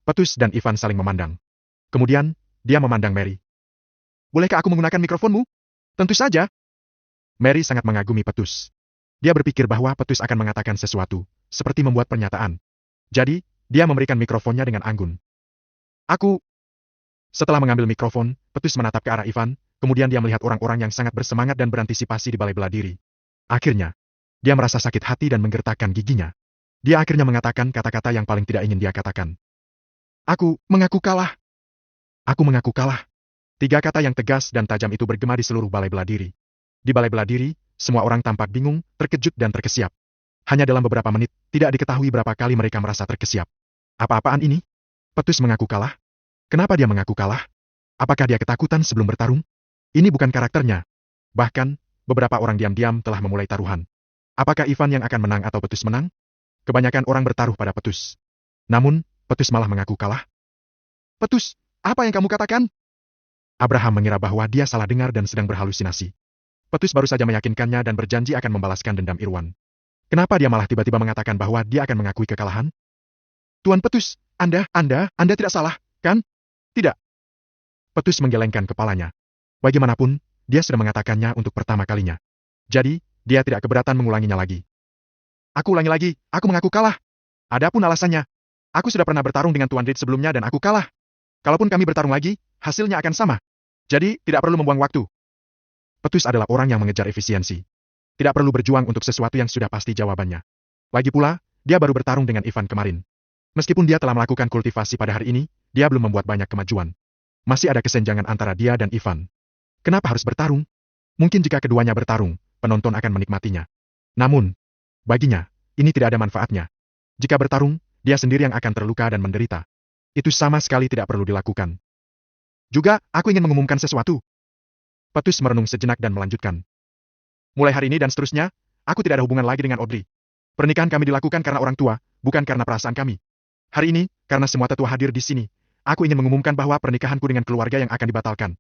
Petus dan Ivan saling memandang. Kemudian, dia memandang Mary. Bolehkah aku menggunakan mikrofonmu? Tentu saja. Mary sangat mengagumi Petus. Dia berpikir bahwa Petus akan mengatakan sesuatu, seperti membuat pernyataan. Jadi, dia memberikan mikrofonnya dengan anggun. Setelah mengambil mikrofon, Petus menatap ke arah Ivan, kemudian dia melihat orang-orang yang sangat bersemangat dan berantisipasi di balai bela diri. Akhirnya, dia merasa sakit hati dan menggertakkan giginya. Dia akhirnya mengatakan kata-kata yang paling tidak ingin dia katakan. Aku mengaku kalah. Aku mengaku kalah. 3 kata yang tegas dan tajam itu bergema di seluruh balai bela diri. Di balai bela diri, semua orang tampak bingung, terkejut dan terkesiap. Hanya dalam beberapa menit, tidak diketahui berapa kali mereka merasa terkesiap. Apa-apaan ini? Petus mengaku kalah? Kenapa dia mengaku kalah? Apakah dia ketakutan sebelum bertarung? Ini bukan karakternya. Bahkan, beberapa orang diam-diam telah memulai taruhan. Apakah Ivan yang akan menang atau Petus menang? Kebanyakan orang bertaruh pada Petus. Namun, Petus malah mengaku kalah. Petus, apa yang kamu katakan? Abraham mengira bahwa dia salah dengar dan sedang berhalusinasi. Petus baru saja meyakinkannya dan berjanji akan membalaskan dendam Irwan. Kenapa dia malah tiba-tiba mengatakan bahwa dia akan mengakui kekalahan? Tuan Petus, Anda tidak salah, kan? Tidak. Petus menggelengkan kepalanya. Bagaimanapun, dia sudah mengatakannya untuk pertama kalinya. Jadi, dia tidak keberatan mengulanginya lagi. Aku ulangi lagi, aku mengaku kalah. Adapun alasannya, aku sudah pernah bertarung dengan Tuan Reed sebelumnya dan aku kalah. Kalaupun kami bertarung lagi, hasilnya akan sama. Jadi, tidak perlu membuang waktu. Petus adalah orang yang mengejar efisiensi. Tidak perlu berjuang untuk sesuatu yang sudah pasti jawabannya. Lagi pula, dia baru bertarung dengan Ivan kemarin. Meskipun dia telah melakukan kultivasi pada hari ini, dia belum membuat banyak kemajuan. Masih ada kesenjangan antara dia dan Ivan. Kenapa harus bertarung? Mungkin jika keduanya bertarung, penonton akan menikmatinya. Namun, baginya, ini tidak ada manfaatnya. Jika bertarung, dia sendiri yang akan terluka dan menderita. Itu sama sekali tidak perlu dilakukan. Juga, aku ingin mengumumkan sesuatu. Petus merenung sejenak dan melanjutkan. Mulai hari ini dan seterusnya, aku tidak ada hubungan lagi dengan Audrey. Pernikahan kami dilakukan karena orang tua, bukan karena perasaan kami. Hari ini, karena semua tetua hadir di sini, aku ingin mengumumkan bahwa pernikahanku dengan keluarga yang akan dibatalkan.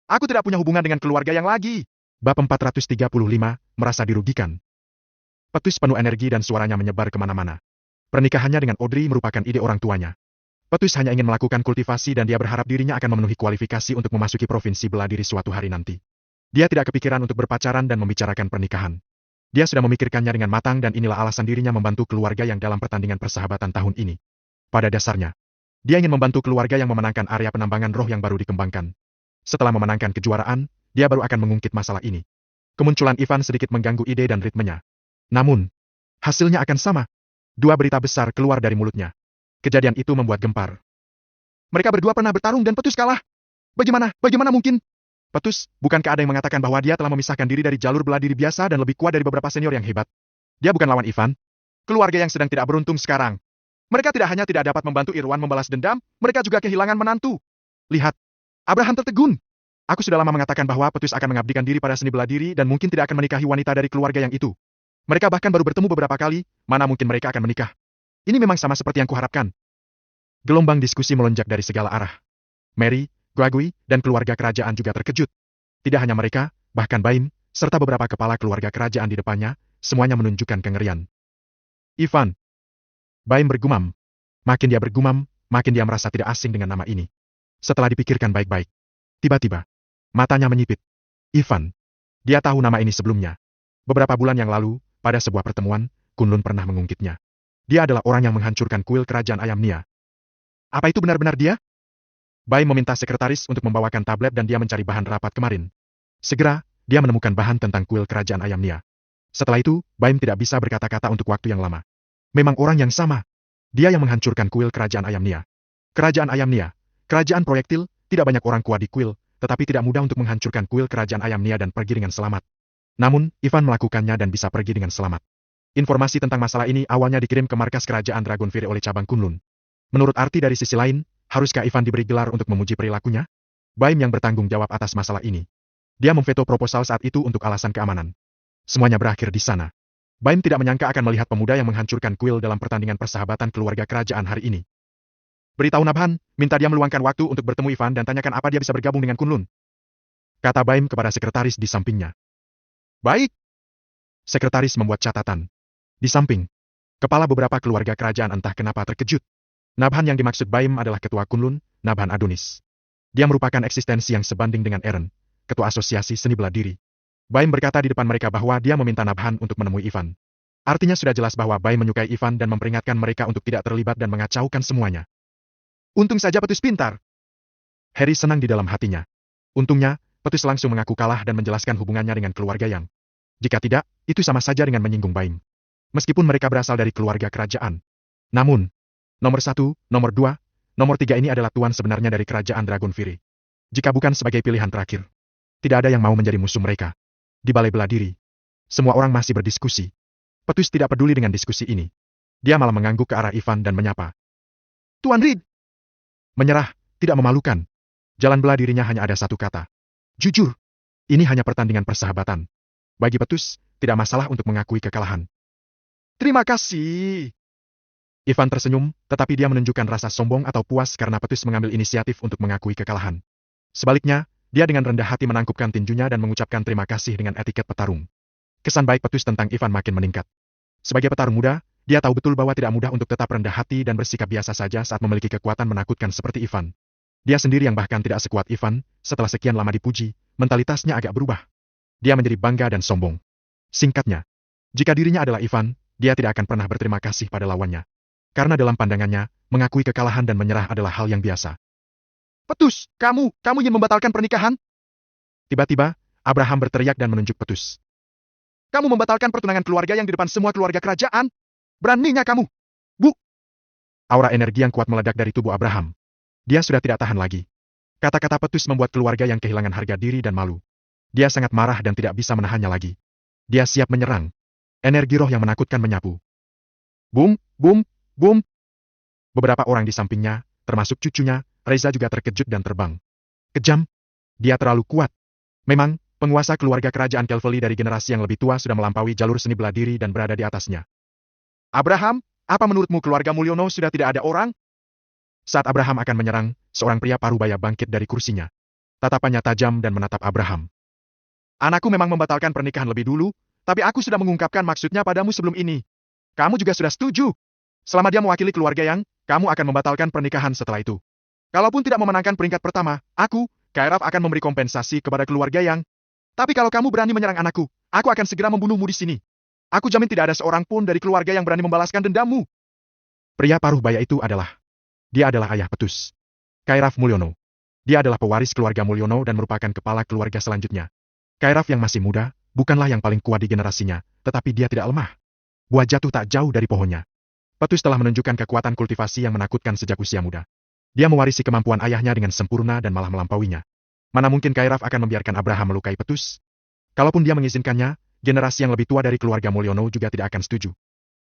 Aku tidak punya hubungan dengan keluarga yang lagi. Bab 435, merasa dirugikan. Petus penuh energi dan suaranya menyebar kemana-mana. Pernikahannya dengan Audrey merupakan ide orang tuanya. Petus hanya ingin melakukan kultivasi dan dia berharap dirinya akan memenuhi kualifikasi untuk memasuki provinsi bela diri suatu hari nanti. Dia tidak kepikiran untuk berpacaran dan membicarakan pernikahan. Dia sudah memikirkannya dengan matang dan inilah alasan dirinya membantu keluarga yang dalam pertandingan persahabatan tahun ini. Pada dasarnya, dia ingin membantu keluarga yang memenangkan area penambangan roh yang baru dikembangkan. Setelah memenangkan kejuaraan, dia baru akan mengungkit masalah ini. Kemunculan Ivan sedikit mengganggu ide dan ritmenya. Namun, hasilnya akan sama. 2 berita besar keluar dari mulutnya. Kejadian itu membuat gempar. Mereka berdua pernah bertarung dan Petus kalah. Bagaimana mungkin? Petus, bukankah ada yang mengatakan bahwa dia telah memisahkan diri dari jalur bela diri biasa dan lebih kuat dari beberapa senior yang hebat? Dia bukan lawan Ivan. Keluarga yang sedang tidak beruntung sekarang. Mereka tidak hanya tidak dapat membantu Irwan membalas dendam, mereka juga kehilangan menantu. Lihat, Abraham tertegun. Aku sudah lama mengatakan bahwa Petus akan mengabdikan diri pada seni bela diri dan mungkin tidak akan menikahi wanita dari keluarga yang itu. Mereka bahkan baru bertemu beberapa kali, mana mungkin mereka akan menikah. Ini memang sama seperti yang kuharapkan. Gelombang diskusi melonjak dari segala arah. Mary, Guagui, dan keluarga kerajaan juga terkejut. Tidak hanya mereka, bahkan Baim, serta beberapa kepala keluarga kerajaan di depannya, semuanya menunjukkan kengerian. Ivan. Baim bergumam. Makin dia bergumam, makin dia merasa tidak asing dengan nama ini. Setelah dipikirkan baik-baik, tiba-tiba, matanya menyipit. Ivan. Dia tahu nama ini sebelumnya. Beberapa bulan yang lalu, pada sebuah pertemuan, Kunlun pernah mengungkitnya. Dia adalah orang yang menghancurkan kuil kerajaan Ayam Nia. Apa itu benar-benar dia? Baim meminta sekretaris untuk membawakan tablet dan dia mencari bahan rapat kemarin. Segera, dia menemukan bahan tentang kuil kerajaan Ayam Nia. Setelah itu, Baim tidak bisa berkata-kata untuk waktu yang lama. Memang orang yang sama. Dia yang menghancurkan kuil kerajaan Ayam Nia. Kerajaan Ayam Nia, kerajaan proyektil, tidak banyak orang kuat di kuil, tetapi tidak mudah untuk menghancurkan kuil kerajaan Ayam Nia dan pergi dengan selamat. Namun, Ivan melakukannya dan bisa pergi dengan selamat. Informasi tentang masalah ini awalnya dikirim ke markas kerajaan Dragonfire oleh cabang Kunlun. Menurut arti dari sisi lain, haruskah Ivan diberi gelar untuk memuji perilakunya? Baim yang bertanggung jawab atas masalah ini. Dia memveto proposal saat itu untuk alasan keamanan. Semuanya berakhir di sana. Baim tidak menyangka akan melihat pemuda yang menghancurkan kuil dalam pertandingan persahabatan keluarga kerajaan hari ini. Beritahu Nabhan, minta dia meluangkan waktu untuk bertemu Ivan dan tanyakan apa dia bisa bergabung dengan Kunlun. Kata Baim kepada sekretaris di sampingnya. Baik. Sekretaris membuat catatan. Di samping, kepala beberapa keluarga kerajaan entah kenapa terkejut. Nabhan yang dimaksud Baim adalah ketua Kunlun, Nabhan Adonis. Dia merupakan eksistensi yang sebanding dengan Eren, ketua asosiasi seni bela diri. Baim berkata di depan mereka bahwa dia meminta Nabhan untuk menemui Ivan. Artinya sudah jelas bahwa Baim menyukai Ivan dan memperingatkan mereka untuk tidak terlibat dan mengacaukan semuanya. Untung saja Petus pintar. Harry senang di dalam hatinya. Untungnya, Petus langsung mengaku kalah dan menjelaskan hubungannya dengan keluarga Yang. Jika tidak, itu sama saja dengan menyinggung Baim. Meskipun mereka berasal dari keluarga kerajaan. Namun, nomor 1, nomor 2, nomor 3 ini adalah tuan sebenarnya dari kerajaan Dragon Fury. Jika bukan sebagai pilihan terakhir, tidak ada yang mau menjadi musuh mereka. Di balai bela diri, semua orang masih berdiskusi. Petus tidak peduli dengan diskusi ini. Dia malah mengangguk ke arah Ivan dan menyapa. Tuan Reed! Menyerah, tidak memalukan. Jalan bela dirinya hanya ada satu kata. Jujur, ini hanya pertandingan persahabatan. Bagi Petus, tidak masalah untuk mengakui kekalahan. Terima kasih. Ivan tersenyum, tetapi dia menunjukkan rasa sombong atau puas karena Petus mengambil inisiatif untuk mengakui kekalahan. Sebaliknya, dia dengan rendah hati menangkupkan tinjunya dan mengucapkan terima kasih dengan etiket petarung. Kesan baik Petus tentang Ivan makin meningkat. Sebagai petarung muda, dia tahu betul bahwa tidak mudah untuk tetap rendah hati dan bersikap biasa saja saat memiliki kekuatan menakutkan seperti Ivan. Dia sendiri yang bahkan tidak sekuat Ivan, setelah sekian lama dipuji, mentalitasnya agak berubah. Dia menjadi bangga dan sombong. Singkatnya, jika dirinya adalah Ivan, dia tidak akan pernah berterima kasih pada lawannya. Karena dalam pandangannya, mengakui kekalahan dan menyerah adalah hal yang biasa. Petus, kamu ingin membatalkan pernikahan? Tiba-tiba, Abraham berteriak dan menunjuk Petus. Kamu membatalkan pertunangan keluarga yang di depan semua keluarga kerajaan? Beraninya kamu! Bu! Aura energi yang kuat meledak dari tubuh Abraham. Dia sudah tidak tahan lagi. Kata-kata Petus membuat keluarga yang kehilangan harga diri dan malu. Dia sangat marah dan tidak bisa menahannya lagi. Dia siap menyerang. Energi roh yang menakutkan menyapu. Bum, bum, bum. Beberapa orang di sampingnya, termasuk cucunya, Reza juga terkejut dan terbang. Kejam. Dia terlalu kuat. Memang, penguasa keluarga kerajaan Kelveli dari generasi yang lebih tua sudah melampaui jalur seni bela diri dan berada di atasnya. Abraham, apa menurutmu keluarga Mulyono sudah tidak ada orang? Saat Abraham akan menyerang, seorang pria parubaya bangkit dari kursinya. Tatapannya tajam dan menatap Abraham. Anakku memang membatalkan pernikahan lebih dulu, tapi aku sudah mengungkapkan maksudnya padamu sebelum ini. Kamu juga sudah setuju. Selama dia mewakili keluarga Yang, kamu akan membatalkan pernikahan setelah itu. Kalaupun tidak memenangkan peringkat pertama, aku, Kairaf akan memberi kompensasi kepada keluarga Yang. Tapi kalau kamu berani menyerang anakku, aku akan segera membunuhmu di sini. Aku jamin tidak ada seorang pun dari keluarga yang berani membalaskan dendammu. Pria paruh baya itu dia adalah ayah Petus. Kairaf Mulyono. Dia adalah pewaris keluarga Mulyono dan merupakan kepala keluarga selanjutnya. Kairaf yang masih muda, bukanlah yang paling kuat di generasinya, tetapi dia tidak lemah. Buah jatuh tak jauh dari pohonnya. Petus telah menunjukkan kekuatan kultivasi yang menakutkan sejak usia muda. Dia mewarisi kemampuan ayahnya dengan sempurna dan malah melampauinya. Mana mungkin Kairaf akan membiarkan Abraham melukai Petus? Kalaupun dia mengizinkannya, generasi yang lebih tua dari keluarga Mulyono juga tidak akan setuju.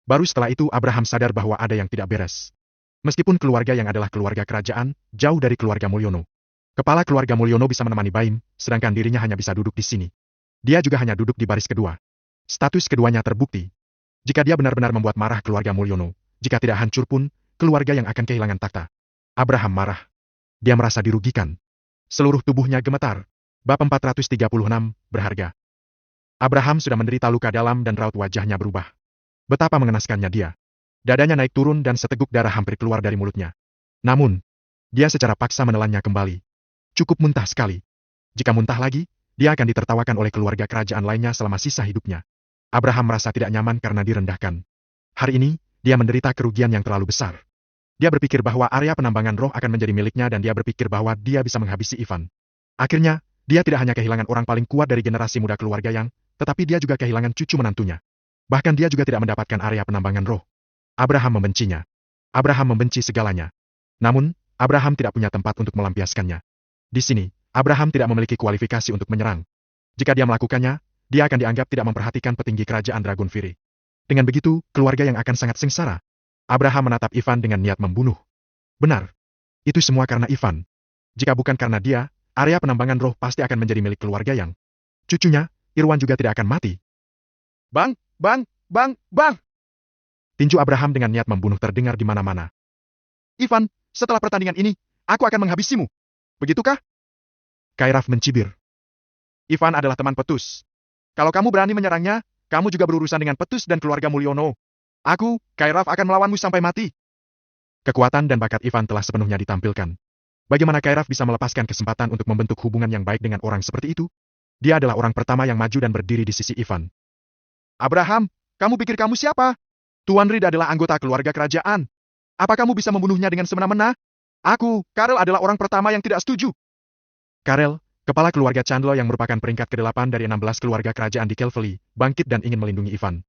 Baru setelah itu Abraham sadar bahwa ada yang tidak beres. Meskipun keluarga yang adalah keluarga kerajaan, jauh dari keluarga Mulyono. Kepala keluarga Mulyono bisa menemani Baim, sedangkan dirinya hanya bisa duduk di sini. Dia juga hanya duduk di baris kedua. Status keduanya terbukti. Jika dia benar-benar membuat marah keluarga Mulyono, jika tidak hancur pun, keluarga yang akan kehilangan takhta. Abraham marah. Dia merasa dirugikan. Seluruh tubuhnya gemetar. Bab 436, berharga. Abraham sudah menderita luka dalam dan raut wajahnya berubah. Betapa mengenaskannya dia. Dadanya naik turun dan seteguk darah hampir keluar dari mulutnya. Namun, dia secara paksa menelannya kembali. Cukup muntah sekali. Jika muntah lagi, dia akan ditertawakan oleh keluarga kerajaan lainnya selama sisa hidupnya. Abraham merasa tidak nyaman karena direndahkan. Hari ini, dia menderita kerugian yang terlalu besar. Dia berpikir bahwa area penambangan roh akan menjadi miliknya dan dia berpikir bahwa dia bisa menghabisi Ivan. Akhirnya, dia tidak hanya kehilangan orang paling kuat dari generasi muda keluarga Yang, tetapi dia juga kehilangan cucu menantunya. Bahkan dia juga tidak mendapatkan area penambangan roh. Abraham membencinya. Abraham membenci segalanya. Namun, Abraham tidak punya tempat untuk melampiaskannya. Di sini, Abraham tidak memiliki kualifikasi untuk menyerang. Jika dia melakukannya, dia akan dianggap tidak memperhatikan petinggi kerajaan Dragon Fury. Dengan begitu, keluarga yang akan sangat sengsara. Abraham menatap Ivan dengan niat membunuh. Benar. Itu semua karena Ivan. Jika bukan karena dia, area penambangan roh pasti akan menjadi milik keluarga Yang. Cucunya, Irwan juga tidak akan mati. Bang, bang, bang, bang! Tinju Abraham dengan niat membunuh terdengar di mana-mana. Ivan, Setelah pertandingan ini, aku akan menghabisimu. Begitukah? Kairaf mencibir. Ivan adalah teman Petus. Kalau kamu berani menyerangnya, kamu juga berurusan dengan Petus dan keluarga Mulyono. Aku, Kairaf akan melawanmu sampai mati. Kekuatan dan bakat Ivan telah sepenuhnya ditampilkan. Bagaimana Kairaf bisa melepaskan kesempatan untuk membentuk hubungan yang baik dengan orang seperti itu? Dia adalah orang pertama yang maju dan berdiri di sisi Ivan. Abraham, kamu pikir kamu siapa? Tuan Reed adalah anggota keluarga kerajaan. Apa kamu bisa membunuhnya dengan semena-mena? Aku, Karel adalah orang pertama yang tidak setuju. Karel, kepala keluarga Chandler yang merupakan peringkat ke-8 dari 16 keluarga kerajaan di Kelveli, bangkit dan ingin melindungi Ivan.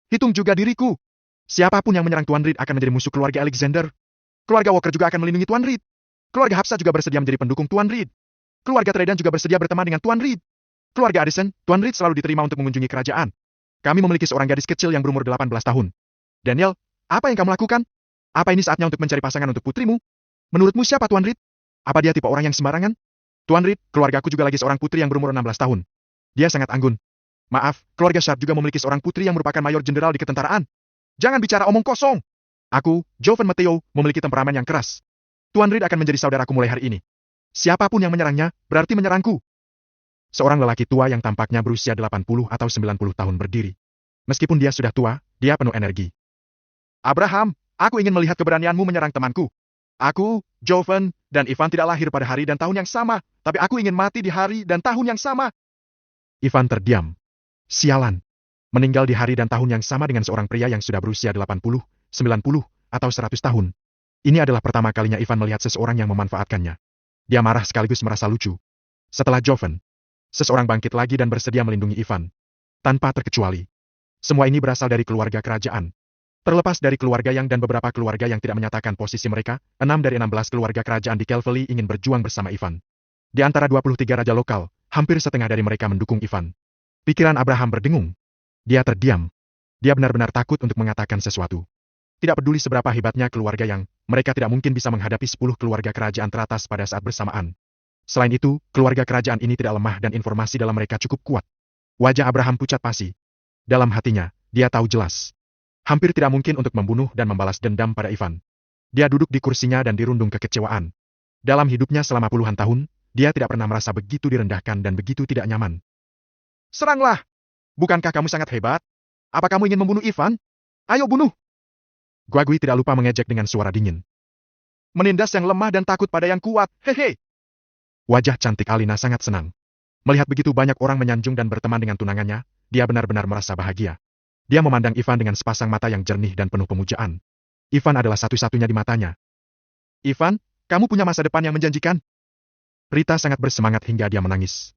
Hitung juga diriku. Siapapun yang menyerang Tuan Reed akan menjadi musuh keluarga Alexander. Keluarga Walker juga akan melindungi Tuan Reed. Keluarga Hapsa juga bersedia menjadi pendukung Tuan Reed. Keluarga Tredan juga bersedia berteman dengan Tuan Reed. Keluarga Addison, Tuan Reed selalu diterima untuk mengunjungi kerajaan. Kami memiliki seorang gadis kecil yang berumur 18 tahun. Daniel, apa yang kamu lakukan? Apa ini saatnya untuk mencari pasangan untuk putrimu? Menurutmu siapa Tuan Reed? Apa dia tipe orang yang sembarangan? Tuan Reed, keluargaku juga lagi seorang putri yang berumur 16 tahun. Dia sangat anggun. Maaf, keluarga Sharp juga memiliki seorang putri yang merupakan mayor jenderal di ketentaraan. Jangan bicara omong kosong. Aku, Joven Matteo, memiliki temperamen yang keras. Tuan Reed akan menjadi saudaraku mulai hari ini. Siapapun yang menyerangnya, berarti menyerangku. Seorang lelaki tua yang tampaknya berusia 80 atau 90 tahun berdiri. Meskipun dia sudah tua, dia penuh energi. Abraham, aku ingin melihat keberanianmu menyerang temanku. Aku, Joven, dan Ivan tidak lahir pada hari dan tahun yang sama, tapi aku ingin mati di hari dan tahun yang sama. Ivan terdiam. Sialan. Meninggal di hari dan tahun yang sama dengan seorang pria yang sudah berusia 80, 90, atau 100 tahun. Ini adalah pertama kalinya Ivan melihat seseorang yang memanfaatkannya. Dia marah sekaligus merasa lucu. Setelah Joven, seseorang bangkit lagi dan bersedia melindungi Ivan. Tanpa terkecuali. Semua ini berasal dari keluarga kerajaan. Terlepas dari keluarga Yang dan beberapa keluarga yang tidak menyatakan posisi mereka, 6 dari 16 keluarga kerajaan di Kelveli ingin berjuang bersama Ivan. Di antara 23 raja lokal, hampir setengah dari mereka mendukung Ivan. Pikiran Abraham berdengung. Dia terdiam. Dia benar-benar takut untuk mengatakan sesuatu. Tidak peduli seberapa hebatnya keluarga Yang, mereka tidak mungkin bisa menghadapi 10 keluarga kerajaan teratas pada saat bersamaan. Selain itu, keluarga kerajaan ini tidak lemah dan informasi dalam mereka cukup kuat. Wajah Abraham pucat pasi. Dalam hatinya, dia tahu jelas. Hampir tidak mungkin untuk membunuh dan membalas dendam pada Ivan. Dia duduk di kursinya dan dirundung kekecewaan. Dalam hidupnya selama puluhan tahun, dia tidak pernah merasa begitu direndahkan dan begitu tidak nyaman. Seranglah! Bukankah kamu sangat hebat? Apa kamu ingin membunuh Ivan? Ayo bunuh! Guagui tidak lupa mengejek dengan suara dingin. Menindas yang lemah dan takut pada yang kuat, hehe! Wajah cantik Alina sangat senang. Melihat begitu banyak orang menyanjung dan berteman dengan tunangannya, dia benar-benar merasa bahagia. Dia memandang Ivan dengan sepasang mata yang jernih dan penuh pemujaan. Ivan adalah satu-satunya di matanya. Ivan, kamu punya masa depan yang menjanjikan. Rita sangat bersemangat hingga dia menangis.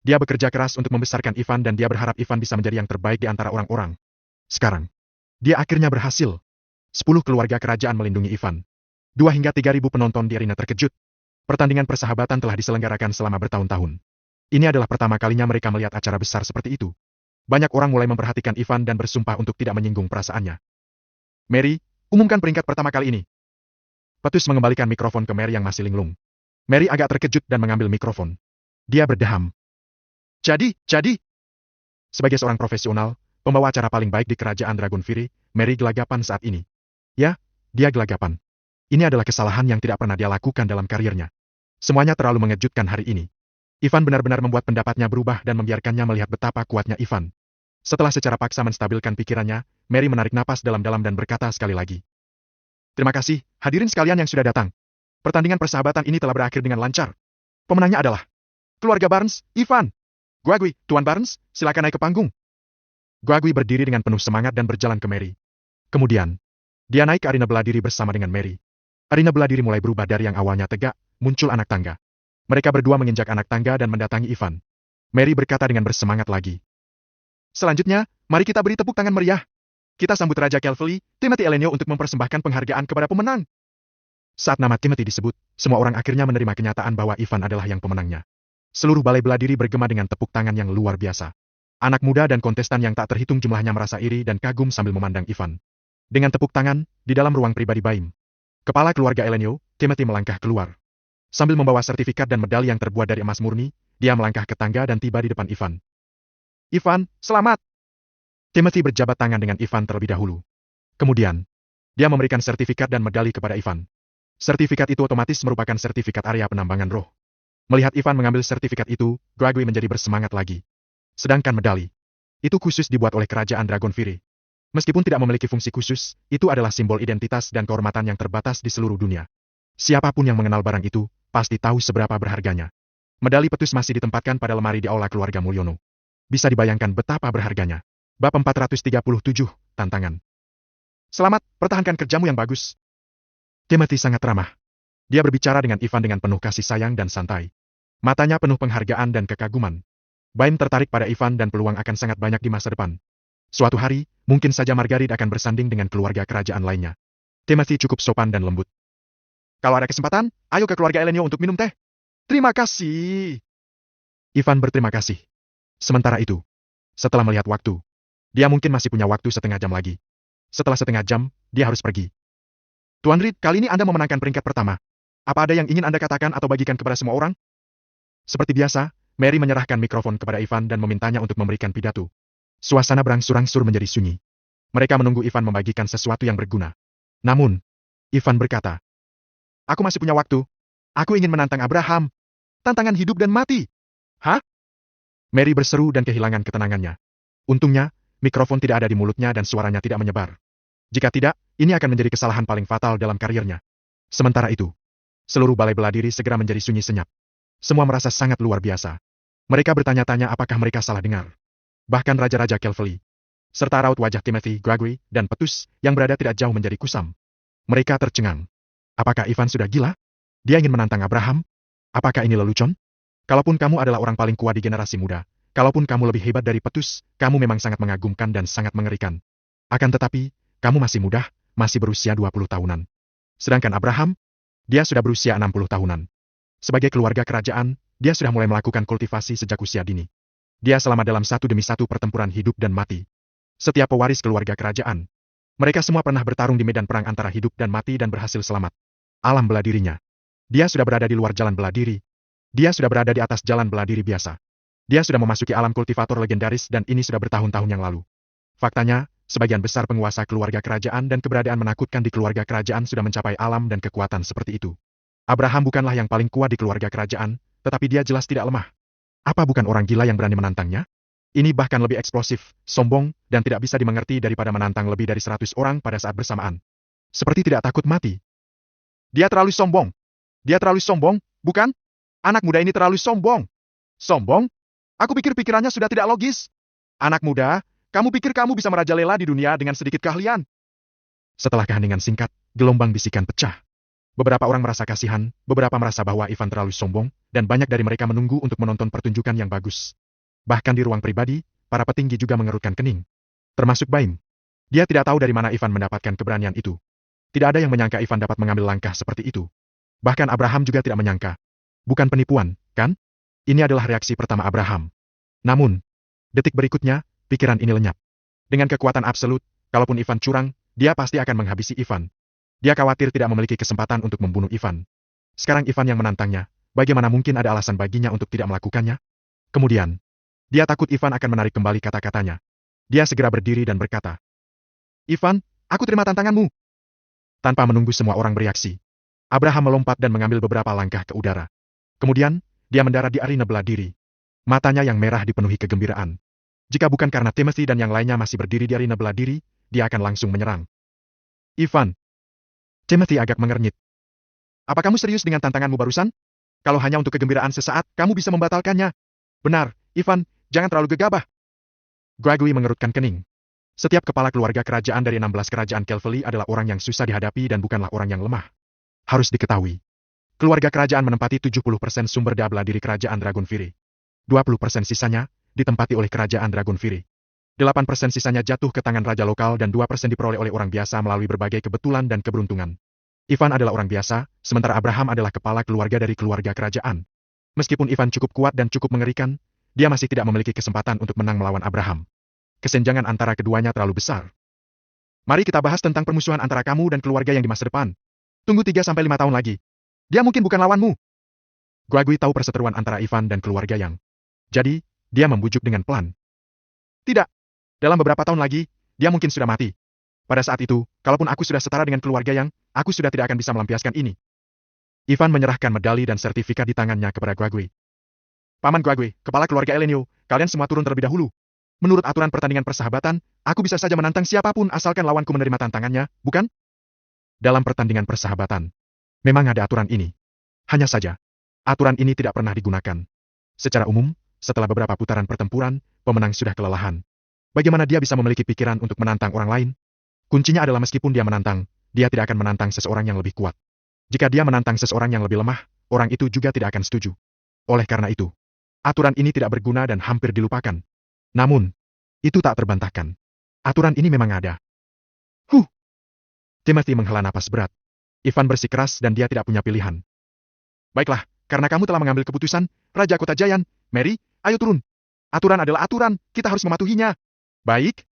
Dia bekerja keras untuk membesarkan Ivan dan dia berharap Ivan bisa menjadi yang terbaik di antara orang-orang. Sekarang, dia akhirnya berhasil. 10 keluarga kerajaan melindungi Ivan. 2 hingga 3.000 penonton di arena terkejut. Pertandingan persahabatan telah diselenggarakan selama bertahun-tahun. Ini adalah pertama kalinya mereka melihat acara besar seperti itu. Banyak orang mulai memperhatikan Ivan dan bersumpah untuk tidak menyinggung perasaannya. Mary, umumkan peringkat pertama kali ini. Petus mengembalikan mikrofon ke Mary yang masih linglung. Mary agak terkejut dan mengambil mikrofon. Dia berdeham. Jadi. Sebagai seorang profesional, pembawa acara paling baik di kerajaan Dragon Fury, Mary gelagapan saat ini. Ya, dia gelagapan. Ini adalah kesalahan yang tidak pernah dia lakukan dalam karirnya. Semuanya terlalu mengejutkan hari ini. Ivan benar-benar membuat pendapatnya berubah dan membiarkannya melihat betapa kuatnya Ivan. Setelah secara paksa menstabilkan pikirannya, Mary menarik napas dalam-dalam dan berkata sekali lagi. Terima kasih, hadirin sekalian yang sudah datang. Pertandingan persahabatan ini telah berakhir dengan lancar. Pemenangnya adalah keluarga Barnes, Ivan. Guagui, Tuan Barnes, silakan naik ke panggung. Guagui berdiri dengan penuh semangat dan berjalan ke Mary. Kemudian, dia naik ke arena bela diri bersama dengan Mary. Arena bela diri mulai berubah dari yang awalnya tegak, muncul anak tangga. Mereka berdua menginjak anak tangga dan mendatangi Ivan. Mary berkata dengan bersemangat lagi. Selanjutnya, mari kita beri tepuk tangan meriah. Kita sambut Raja Kelveli, Timothy Elenio untuk mempersembahkan penghargaan kepada pemenang. Saat nama Timothy disebut, semua orang akhirnya menerima kenyataan bahwa Ivan adalah yang pemenangnya. Seluruh balai bela diri bergema dengan tepuk tangan yang luar biasa. Anak muda dan kontestan yang tak terhitung jumlahnya merasa iri dan kagum sambil memandang Ivan. Dengan tepuk tangan, di dalam ruang pribadi Baim, kepala keluarga Elenio, Timothy melangkah keluar. Sambil membawa sertifikat dan medali yang terbuat dari emas murni, dia melangkah ke tangga dan tiba di depan Ivan. Ivan, selamat! Timothy berjabat tangan dengan Ivan terlebih dahulu. Kemudian, dia memberikan sertifikat dan medali kepada Ivan. Sertifikat itu otomatis merupakan sertifikat area penambangan roh. Melihat Ivan mengambil sertifikat itu, Gregory menjadi bersemangat lagi. Sedangkan medali, itu khusus dibuat oleh kerajaan Dragonfire. Meskipun tidak memiliki fungsi khusus, itu adalah simbol identitas dan kehormatan yang terbatas di seluruh dunia. Siapapun yang mengenal barang itu, pasti tahu seberapa berharganya. Medali petus masih ditempatkan pada lemari di aula keluarga Mulyono. Bisa dibayangkan betapa berharganya. Bab 437, Tantangan. Selamat, pertahankan kerjamu yang bagus. Timothy sangat ramah. Dia berbicara dengan Ivan dengan penuh kasih sayang dan santai. Matanya penuh penghargaan dan kekaguman. Baim tertarik pada Ivan dan peluang akan sangat banyak di masa depan. Suatu hari, mungkin saja Margaret akan bersanding dengan keluarga kerajaan lainnya. Timothy cukup sopan dan lembut. Kalau ada kesempatan, ayo ke keluarga Elenio untuk minum teh. Terima kasih. Ivan berterima kasih. Sementara itu, setelah melihat waktu, dia mungkin masih punya waktu setengah jam lagi. Setelah setengah jam, dia harus pergi. Tuan Reed, kali ini Anda memenangkan peringkat pertama. Apa ada yang ingin Anda katakan atau bagikan kepada semua orang? Seperti biasa, Mary menyerahkan mikrofon kepada Ivan dan memintanya untuk memberikan pidato. Suasana berangsur-angsur menjadi sunyi. Mereka menunggu Ivan membagikan sesuatu yang berguna. Namun, Ivan berkata, "Aku masih punya waktu. Aku ingin menantang Abraham. Tantangan hidup dan mati." Hah? Mary berseru dan kehilangan ketenangannya. Untungnya, mikrofon tidak ada di mulutnya dan suaranya tidak menyebar. Jika tidak, ini akan menjadi kesalahan paling fatal dalam karirnya. Sementara itu, seluruh balai bela diri segera menjadi sunyi senyap. Semua merasa sangat luar biasa. Mereka bertanya-tanya apakah mereka salah dengar. Bahkan Raja-Raja Kelveli, serta raut wajah Timothy, Gregory, dan Petus yang berada tidak jauh menjadi kusam. Mereka tercengang. Apakah Ivan sudah gila? Dia ingin menantang Abraham? Apakah ini lelucon? Kalaupun kamu adalah orang paling kuat di generasi muda, kalaupun kamu lebih hebat dari Petus, kamu memang sangat mengagumkan dan sangat mengerikan. Akan tetapi, kamu masih muda, masih berusia 20 tahunan. Sedangkan Abraham, dia sudah berusia 60 tahunan. Sebagai keluarga kerajaan, dia sudah mulai melakukan kultivasi sejak usia dini. Dia selama dalam satu demi satu pertempuran hidup dan mati. Setiap pewaris keluarga kerajaan, mereka semua pernah bertarung di medan perang antara hidup dan mati dan berhasil selamat. Alam bela dirinya. Dia sudah berada di luar jalan bela diri. Dia sudah berada di atas jalan bela diri biasa. Dia sudah memasuki alam kultivator legendaris dan ini sudah bertahun-tahun yang lalu. Faktanya, sebagian besar penguasa keluarga kerajaan dan keberadaan menakutkan di keluarga kerajaan sudah mencapai alam dan kekuatan seperti itu. Abraham bukanlah yang paling kuat di keluarga kerajaan, tetapi dia jelas tidak lemah. Apa bukan orang gila yang berani menantangnya? Ini bahkan lebih eksplosif, sombong, dan tidak bisa dimengerti daripada menantang lebih dari 100 orang pada saat bersamaan. Seperti tidak takut mati. Dia terlalu sombong. Dia terlalu sombong, bukan? Anak muda ini terlalu sombong. Sombong? Aku pikir pikirannya sudah tidak logis. Anak muda, kamu pikir kamu bisa merajalela di dunia dengan sedikit keahlian? Setelah keheningan singkat, gelombang bisikan pecah. Beberapa orang merasa kasihan, beberapa merasa bahwa Ivan terlalu sombong, dan banyak dari mereka menunggu untuk menonton pertunjukan yang bagus. Bahkan di ruang pribadi, para petinggi juga mengerutkan kening. Termasuk Baim. Dia tidak tahu dari mana Ivan mendapatkan keberanian itu. Tidak ada yang menyangka Ivan dapat mengambil langkah seperti itu. Bahkan Abraham juga tidak menyangka. Bukan penipuan, kan? Ini adalah reaksi pertama Abraham. Namun, detik berikutnya, pikiran ini lenyap. Dengan kekuatan absolut, kalaupun Ivan curang, dia pasti akan menghabisi Ivan. Dia khawatir tidak memiliki kesempatan untuk membunuh Ivan. Sekarang Ivan yang menantangnya, bagaimana mungkin ada alasan baginya untuk tidak melakukannya? Kemudian, dia takut Ivan akan menarik kembali kata-katanya. Dia segera berdiri dan berkata, "Ivan, aku terima tantanganmu." Tanpa menunggu semua orang bereaksi, Abraham melompat dan mengambil beberapa langkah ke udara. Kemudian, dia mendarat di arena bela diri. Matanya yang merah dipenuhi kegembiraan. Jika bukan karena Timothy dan yang lainnya masih berdiri di arena bela diri, dia akan langsung menyerang. "Ivan." Timothy agak mengernyit. "Apa kamu serius dengan tantanganmu barusan? Kalau hanya untuk kegembiraan sesaat, kamu bisa membatalkannya." "Benar, Ivan, jangan terlalu gegabah." Gregory mengerutkan kening. Setiap kepala keluarga kerajaan dari 16 kerajaan Kelveli adalah orang yang susah dihadapi dan bukanlah orang yang lemah. Harus diketahui, keluarga kerajaan menempati 70% sumber daya bela diri kerajaan Dragonfire. 20% sisanya ditempati oleh kerajaan Dragonfire. 8% sisanya jatuh ke tangan raja lokal dan 2% diperoleh oleh orang biasa melalui berbagai kebetulan dan keberuntungan. Ivan adalah orang biasa, sementara Abraham adalah kepala keluarga dari keluarga kerajaan. Meskipun Ivan cukup kuat dan cukup mengerikan, dia masih tidak memiliki kesempatan untuk menang melawan Abraham. Kesenjangan antara keduanya terlalu besar. "Mari kita bahas tentang permusuhan antara kamu dan keluarga yang di masa depan. Tunggu 3-5 tahun lagi. Dia mungkin bukan lawanmu." Gregory tahu perseteruan antara Ivan dan keluarga yang. Jadi, dia membujuk dengan pelan. "Tidak. Dalam beberapa tahun lagi, dia mungkin sudah mati. Pada saat itu, kalaupun aku sudah setara dengan keluarga yang, aku sudah tidak akan bisa melampiaskan ini. Ivan menyerahkan medali dan sertifikat di tangannya kepada Guagui. Paman Guagui, kepala keluarga Elenio, kalian semua turun terlebih dahulu. Menurut aturan pertandingan persahabatan, aku bisa saja menantang siapapun asalkan lawanku menerima tantangannya, bukan? Dalam pertandingan persahabatan, memang ada aturan ini. Hanya saja, aturan ini tidak pernah digunakan. Secara umum, setelah beberapa putaran pertempuran, pemenang sudah kelelahan. Bagaimana dia bisa memiliki pikiran untuk menantang orang lain? Kuncinya adalah meskipun dia menantang, dia tidak akan menantang seseorang yang lebih kuat. Jika dia menantang seseorang yang lebih lemah, orang itu juga tidak akan setuju. Oleh karena itu, aturan ini tidak berguna dan hampir dilupakan. Namun, itu tak terbantahkan. Aturan ini memang ada. Huh! Timothy menghela napas berat. Ivan bersikeras dan dia tidak punya pilihan. Baiklah, karena kamu telah mengambil keputusan, Raja Kota Giant, Mary, ayo turun. Aturan adalah aturan, kita harus mematuhinya. Baik.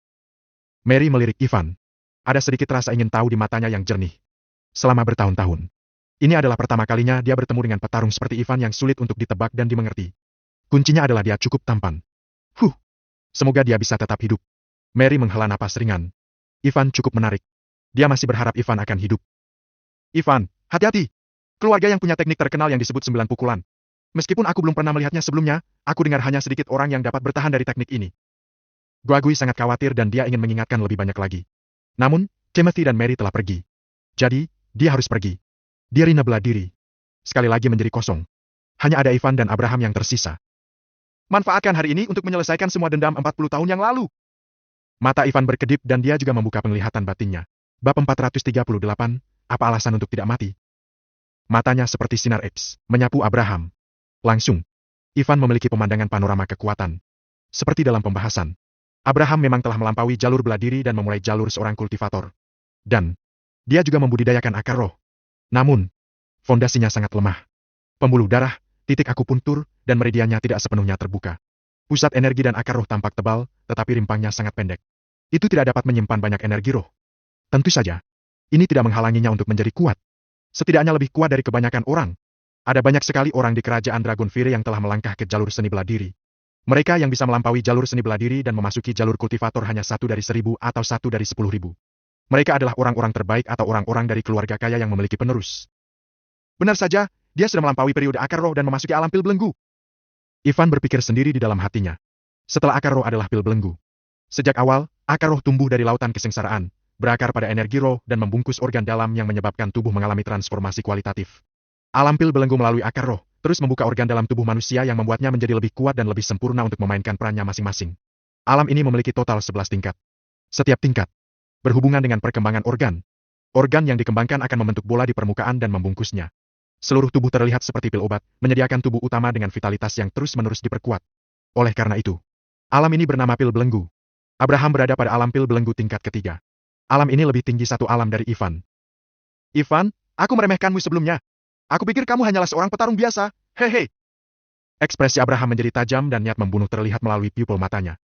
Mary melirik Ivan. Ada sedikit rasa ingin tahu di matanya yang jernih. Selama bertahun-tahun, ini adalah pertama kalinya dia bertemu dengan petarung seperti Ivan yang sulit untuk ditebak dan dimengerti. Kuncinya adalah dia cukup tampan. Semoga dia bisa tetap hidup. Mary menghela napas ringan. Ivan cukup menarik. Dia masih berharap Ivan akan hidup. Ivan, hati-hati. Keluarga yang punya teknik terkenal yang disebut 9 pukulan. Meskipun aku belum pernah melihatnya sebelumnya, aku dengar hanya sedikit orang yang dapat bertahan dari teknik ini. Guagui sangat khawatir dan dia ingin mengingatkan lebih banyak lagi. Namun, Timothy dan Mary telah pergi. Jadi, dia harus pergi. Dia rina bela diri. Sekali lagi menjadi kosong. Hanya ada Ivan dan Abraham yang tersisa. Manfaatkan hari ini untuk menyelesaikan semua dendam 40 tahun yang lalu. Mata Ivan berkedip dan dia juga membuka penglihatan batinnya. Bab 438, apa alasan untuk tidak mati? Matanya seperti sinar X, menyapu Abraham. Langsung, Ivan memiliki pemandangan panorama kekuatan. Seperti dalam pembahasan, Abraham memang telah melampaui jalur bela diri dan memulai jalur seorang kultivator. Dan, dia juga membudidayakan akar roh. Namun, fondasinya sangat lemah. Pembuluh darah, titik akupuntur, dan meridiannya tidak sepenuhnya terbuka. Pusat energi dan akar roh tampak tebal, tetapi rimpangnya sangat pendek. Itu tidak dapat menyimpan banyak energi roh. Tentu saja, ini tidak menghalanginya untuk menjadi kuat. Setidaknya lebih kuat dari kebanyakan orang. Ada banyak sekali orang di kerajaan Dragonfire yang telah melangkah ke jalur seni bela diri. Mereka yang bisa melampaui jalur seni bela diri dan memasuki jalur kultivator hanya 1 dari 1000 atau 1 dari 10.000. Mereka adalah orang-orang terbaik atau orang-orang dari keluarga kaya yang memiliki penerus. Benar saja, dia sudah melampaui periode akar roh dan memasuki alam pil belenggu. Ivan berpikir sendiri di dalam hatinya. Setelah akar roh adalah pil belenggu. Sejak awal, akar roh tumbuh dari lautan kesengsaraan, berakar pada energi roh dan membungkus organ dalam yang menyebabkan tubuh mengalami transformasi kualitatif. Alam pil belenggu melalui akar roh, terus membuka organ dalam tubuh manusia yang membuatnya menjadi lebih kuat dan lebih sempurna untuk memainkan perannya masing-masing. Alam ini memiliki total 11 tingkat. Setiap tingkat berhubungan dengan perkembangan organ. Organ yang dikembangkan akan membentuk bola di permukaan dan membungkusnya. Seluruh tubuh terlihat seperti pil obat, menyediakan tubuh utama dengan vitalitas yang terus-menerus diperkuat. Oleh karena itu, alam ini bernama pil belenggu. Abraham berada pada alam pil belenggu tingkat ketiga. Alam ini lebih tinggi 1 alam dari Ivan. Ivan, aku meremehkanmu sebelumnya. Aku pikir kamu hanyalah seorang petarung biasa, hehe. Ekspresi Abraham menjadi tajam dan niat membunuh terlihat melalui pupil matanya.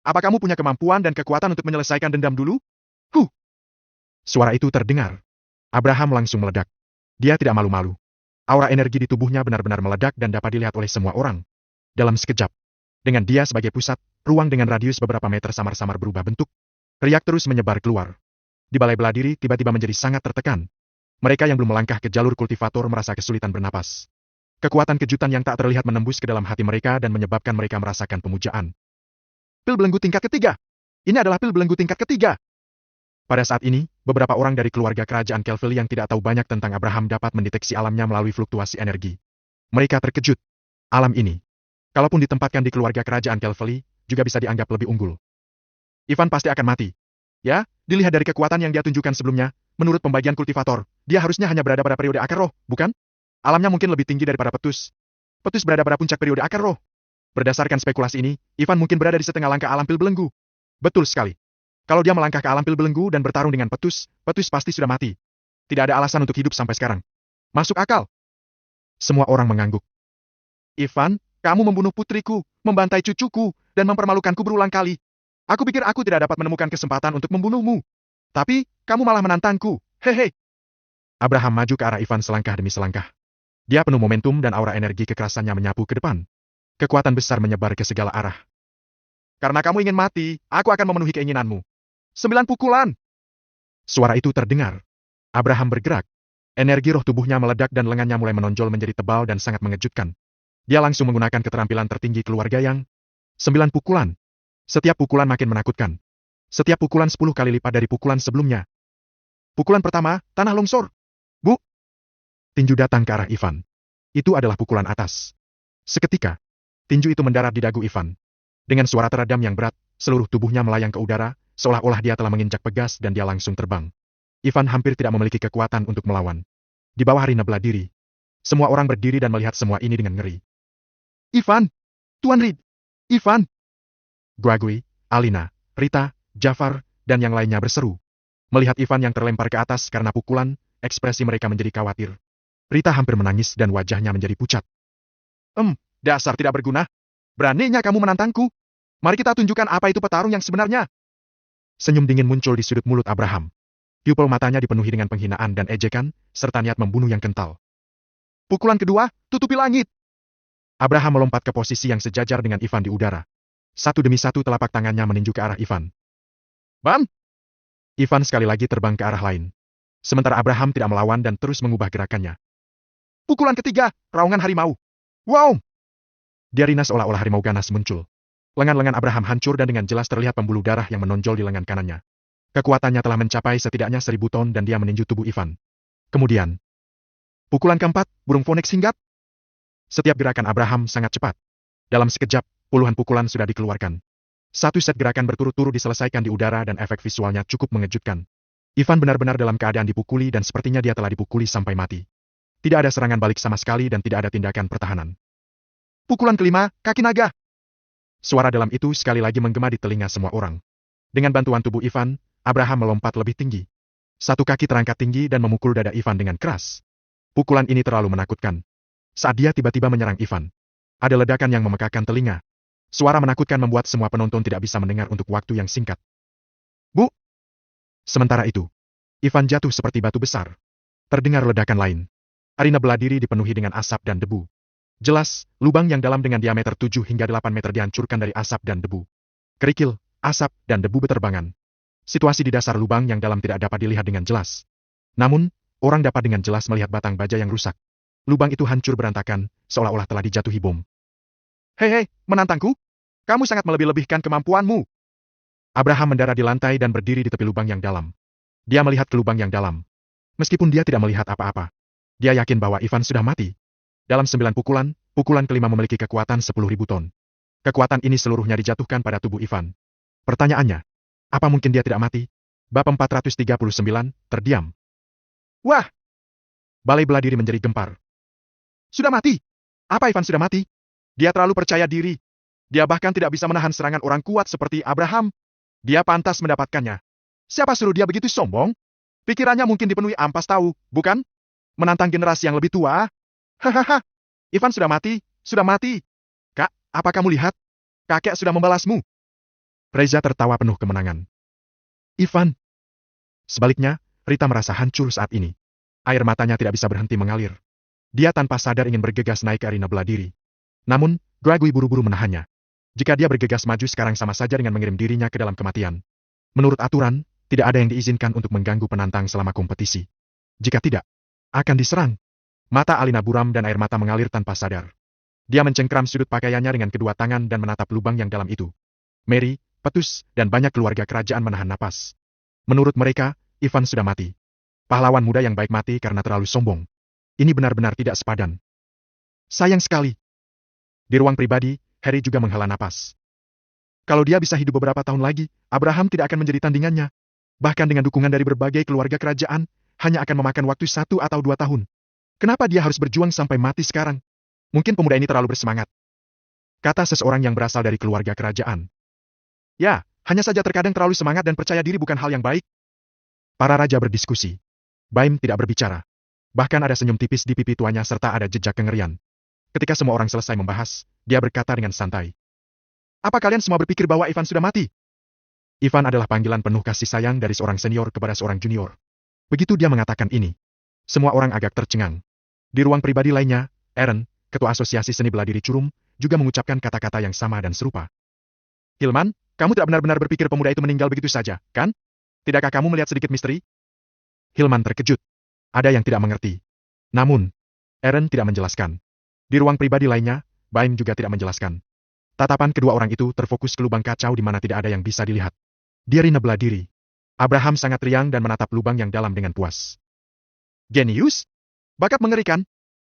Apa kamu punya kemampuan dan kekuatan untuk menyelesaikan dendam dulu? Suara itu terdengar. Abraham langsung meledak. Dia tidak malu-malu. Aura energi di tubuhnya benar-benar meledak dan dapat dilihat oleh semua orang. Dalam sekejap, dengan dia sebagai pusat, ruang dengan radius beberapa meter samar-samar berubah bentuk. Riak terus menyebar keluar. Di balai bela diri tiba-tiba menjadi sangat tertekan. Mereka yang belum melangkah ke jalur kultivator merasa kesulitan bernapas. Kekuatan kejutan yang tak terlihat menembus ke dalam hati mereka dan menyebabkan mereka merasakan pemujaan. Pil belenggu tingkat ketiga. Ini adalah pil belenggu tingkat ketiga. Pada saat ini, beberapa orang dari keluarga kerajaan Kelvil yang tidak tahu banyak tentang Abraham dapat mendeteksi alamnya melalui fluktuasi energi. Mereka terkejut. Alam ini, kalaupun ditempatkan di keluarga kerajaan Kelvil, juga bisa dianggap lebih unggul. Ivan pasti akan mati. Ya, dilihat dari kekuatan yang dia tunjukkan sebelumnya, menurut pembagian kultivator, dia harusnya hanya berada pada periode akar roh, bukan? Alamnya mungkin lebih tinggi daripada Petus. Petus berada pada puncak periode akar roh. Berdasarkan spekulasi ini, Ivan mungkin berada di setengah langkah alam pil belenggu. Betul sekali. Kalau dia melangkah ke alam pil belenggu dan bertarung dengan Petus, Petus pasti sudah mati. Tidak ada alasan untuk hidup sampai sekarang. Masuk akal. Semua orang mengangguk. Ivan, kamu membunuh putriku, membantai cucuku, dan mempermalukanku berulang kali. Aku pikir aku tidak dapat menemukan kesempatan untuk membunuhmu. Tapi, kamu malah menantangku, hehe. Abraham maju ke arah Ivan selangkah demi selangkah. Dia penuh momentum dan aura energi kekerasannya menyapu ke depan. Kekuatan besar menyebar ke segala arah. Karena kamu ingin mati, aku akan memenuhi keinginanmu. 9 pukulan. Suara itu terdengar. Abraham bergerak. Energi roh tubuhnya meledak dan lengannya mulai menonjol menjadi tebal dan sangat mengejutkan. Dia langsung menggunakan keterampilan tertinggi keluarga yang 9 pukulan. Setiap pukulan makin menakutkan. Setiap pukulan 10 kali lipat dari pukulan sebelumnya. Pukulan pertama, tanah longsor. Bu! Tinju datang ke arah Ivan. Itu adalah pukulan atas. Seketika, tinju itu mendarat di dagu Ivan. Dengan suara teredam yang berat, seluruh tubuhnya melayang ke udara, seolah-olah dia telah menginjak pegas dan dia langsung terbang. Ivan hampir tidak memiliki kekuatan untuk melawan. Di bawah Rina bela diri. Semua orang berdiri dan melihat semua ini dengan ngeri. Ivan! Tuan Reed! Ivan! Guagui, Alina, Rita, Jafar, dan yang lainnya berseru. Melihat Ivan yang terlempar ke atas karena pukulan, ekspresi mereka menjadi khawatir. Rita hampir menangis dan wajahnya menjadi pucat. Dasar tidak berguna. Beraninya kamu menantangku. Mari kita tunjukkan apa itu petarung yang sebenarnya. Senyum dingin muncul di sudut mulut Abraham. Pupil matanya dipenuhi dengan penghinaan dan ejekan, serta niat membunuh yang kental. Pukulan kedua, tutupi langit. Abraham melompat ke posisi yang sejajar dengan Ivan di udara. Satu demi satu telapak tangannya meninju ke arah Ivan. Bam! Ivan sekali lagi terbang ke arah lain. Sementara Abraham tidak melawan dan terus mengubah gerakannya. Pukulan ketiga, raungan harimau. Wow! Di arena seolah-olah harimau ganas muncul. Lengan-lengan Abraham hancur dan dengan jelas terlihat pembuluh darah yang menonjol di lengan kanannya. Kekuatannya telah mencapai setidaknya 1000 ton dan dia meninju tubuh Ivan. Kemudian, pukulan keempat, burung Phoenix hinggap. Setiap gerakan Abraham sangat cepat. Dalam sekejap, puluhan pukulan sudah dikeluarkan. Satu set gerakan berturut-turut diselesaikan di udara dan efek visualnya cukup mengejutkan. Ivan benar-benar dalam keadaan dipukuli dan sepertinya dia telah dipukuli sampai mati. Tidak ada serangan balik sama sekali dan tidak ada tindakan pertahanan. Pukulan kelima, kaki naga. Suara dalam itu sekali lagi menggema di telinga semua orang. Dengan bantuan tubuh Ivan, Abraham melompat lebih tinggi. Satu kaki terangkat tinggi dan memukul dada Ivan dengan keras. Pukulan ini terlalu menakutkan. Saat dia tiba-tiba menyerang Ivan, ada ledakan yang memekakan telinga. Suara menakutkan membuat semua penonton tidak bisa mendengar untuk waktu yang singkat. Bu! Sementara itu, Ivan jatuh seperti batu besar. Terdengar ledakan lain. Arena bela diri dipenuhi dengan asap dan debu. Jelas, lubang yang dalam dengan diameter 7 hingga 8 meter dihancurkan dari asap dan debu. Kerikil, asap, dan debu beterbangan. Situasi di dasar lubang yang dalam tidak dapat dilihat dengan jelas. Namun, orang dapat dengan jelas melihat batang baja yang rusak. Lubang itu hancur berantakan, seolah-olah telah dijatuhi bom. Hei, menantangku? Kamu sangat melebih-lebihkan kemampuanmu. Abraham mendarat di lantai dan berdiri di tepi lubang yang dalam. Dia melihat ke lubang yang dalam. Meskipun dia tidak melihat apa-apa, dia yakin bahwa Ivan sudah mati. Dalam 9 pukulan, pukulan kelima memiliki kekuatan 10.000 ton. Kekuatan ini seluruhnya dijatuhkan pada tubuh Ivan. Pertanyaannya, apa mungkin dia tidak mati? Bab 439, terdiam. Wah! Balai bela diri menjadi gempar. Sudah mati? Apa Ivan sudah mati? Dia terlalu percaya diri. Dia bahkan tidak bisa menahan serangan orang kuat seperti Abraham. Dia pantas mendapatkannya. Siapa suruh dia begitu sombong? Pikirannya mungkin dipenuhi ampas tahu, bukan? Menantang generasi yang lebih tua. Hahaha, Ivan sudah mati, sudah mati. Kak, apa kamu lihat? Kakek sudah membalasmu. Reza tertawa penuh kemenangan. Ivan. Sebaliknya, Rita merasa hancur saat ini. Air matanya tidak bisa berhenti mengalir. Dia tanpa sadar ingin bergegas naik ke arena bela diri. Namun, Guagui buru-buru menahannya. Jika dia bergegas maju sekarang sama saja dengan mengirim dirinya ke dalam kematian. Menurut aturan, tidak ada yang diizinkan untuk mengganggu penantang selama kompetisi. Jika tidak, akan diserang. Mata Alina buram dan air mata mengalir tanpa sadar. Dia mencengkram sudut pakaiannya dengan kedua tangan dan menatap lubang yang dalam itu. Mary, Petus, dan banyak keluarga kerajaan menahan napas. Menurut mereka, Ivan sudah mati. Pahlawan muda yang baik mati karena terlalu sombong. Ini benar-benar tidak sepadan. Sayang sekali. Di ruang pribadi, Harry juga menghela napas. Kalau dia bisa hidup beberapa tahun lagi, Abraham tidak akan menjadi tandingannya. Bahkan dengan dukungan dari berbagai keluarga kerajaan, hanya akan memakan waktu 1 atau 2 tahun. Kenapa dia harus berjuang sampai mati sekarang? Mungkin pemuda ini terlalu bersemangat. Kata seseorang yang berasal dari keluarga kerajaan. Ya, hanya saja terkadang terlalu semangat dan percaya diri bukan hal yang baik. Para raja berdiskusi. Baim tidak berbicara. Bahkan ada senyum tipis di pipi tuanya serta ada jejak kengerian. Ketika semua orang selesai membahas, dia berkata dengan santai. Apa kalian semua berpikir bahwa Ivan sudah mati? Ivan adalah panggilan penuh kasih sayang dari seorang senior kepada seorang junior. Begitu dia mengatakan ini, semua orang agak tercengang. Di ruang pribadi lainnya, Aaron, ketua asosiasi seni bela diri Curum, juga mengucapkan kata-kata yang sama dan serupa. Hilman, kamu tidak benar-benar berpikir pemuda itu meninggal begitu saja, kan? Tidakkah kamu melihat sedikit misteri? Hilman terkejut. Ada yang tidak mengerti. Namun, Eren tidak menjelaskan. Di ruang pribadi lainnya, Baim juga tidak menjelaskan. Tatapan kedua orang itu terfokus ke lubang kacau di mana tidak ada yang bisa dilihat. Dia rina bela diri. Abraham sangat riang dan menatap lubang yang dalam dengan puas. Genius? Bakat mengerikan?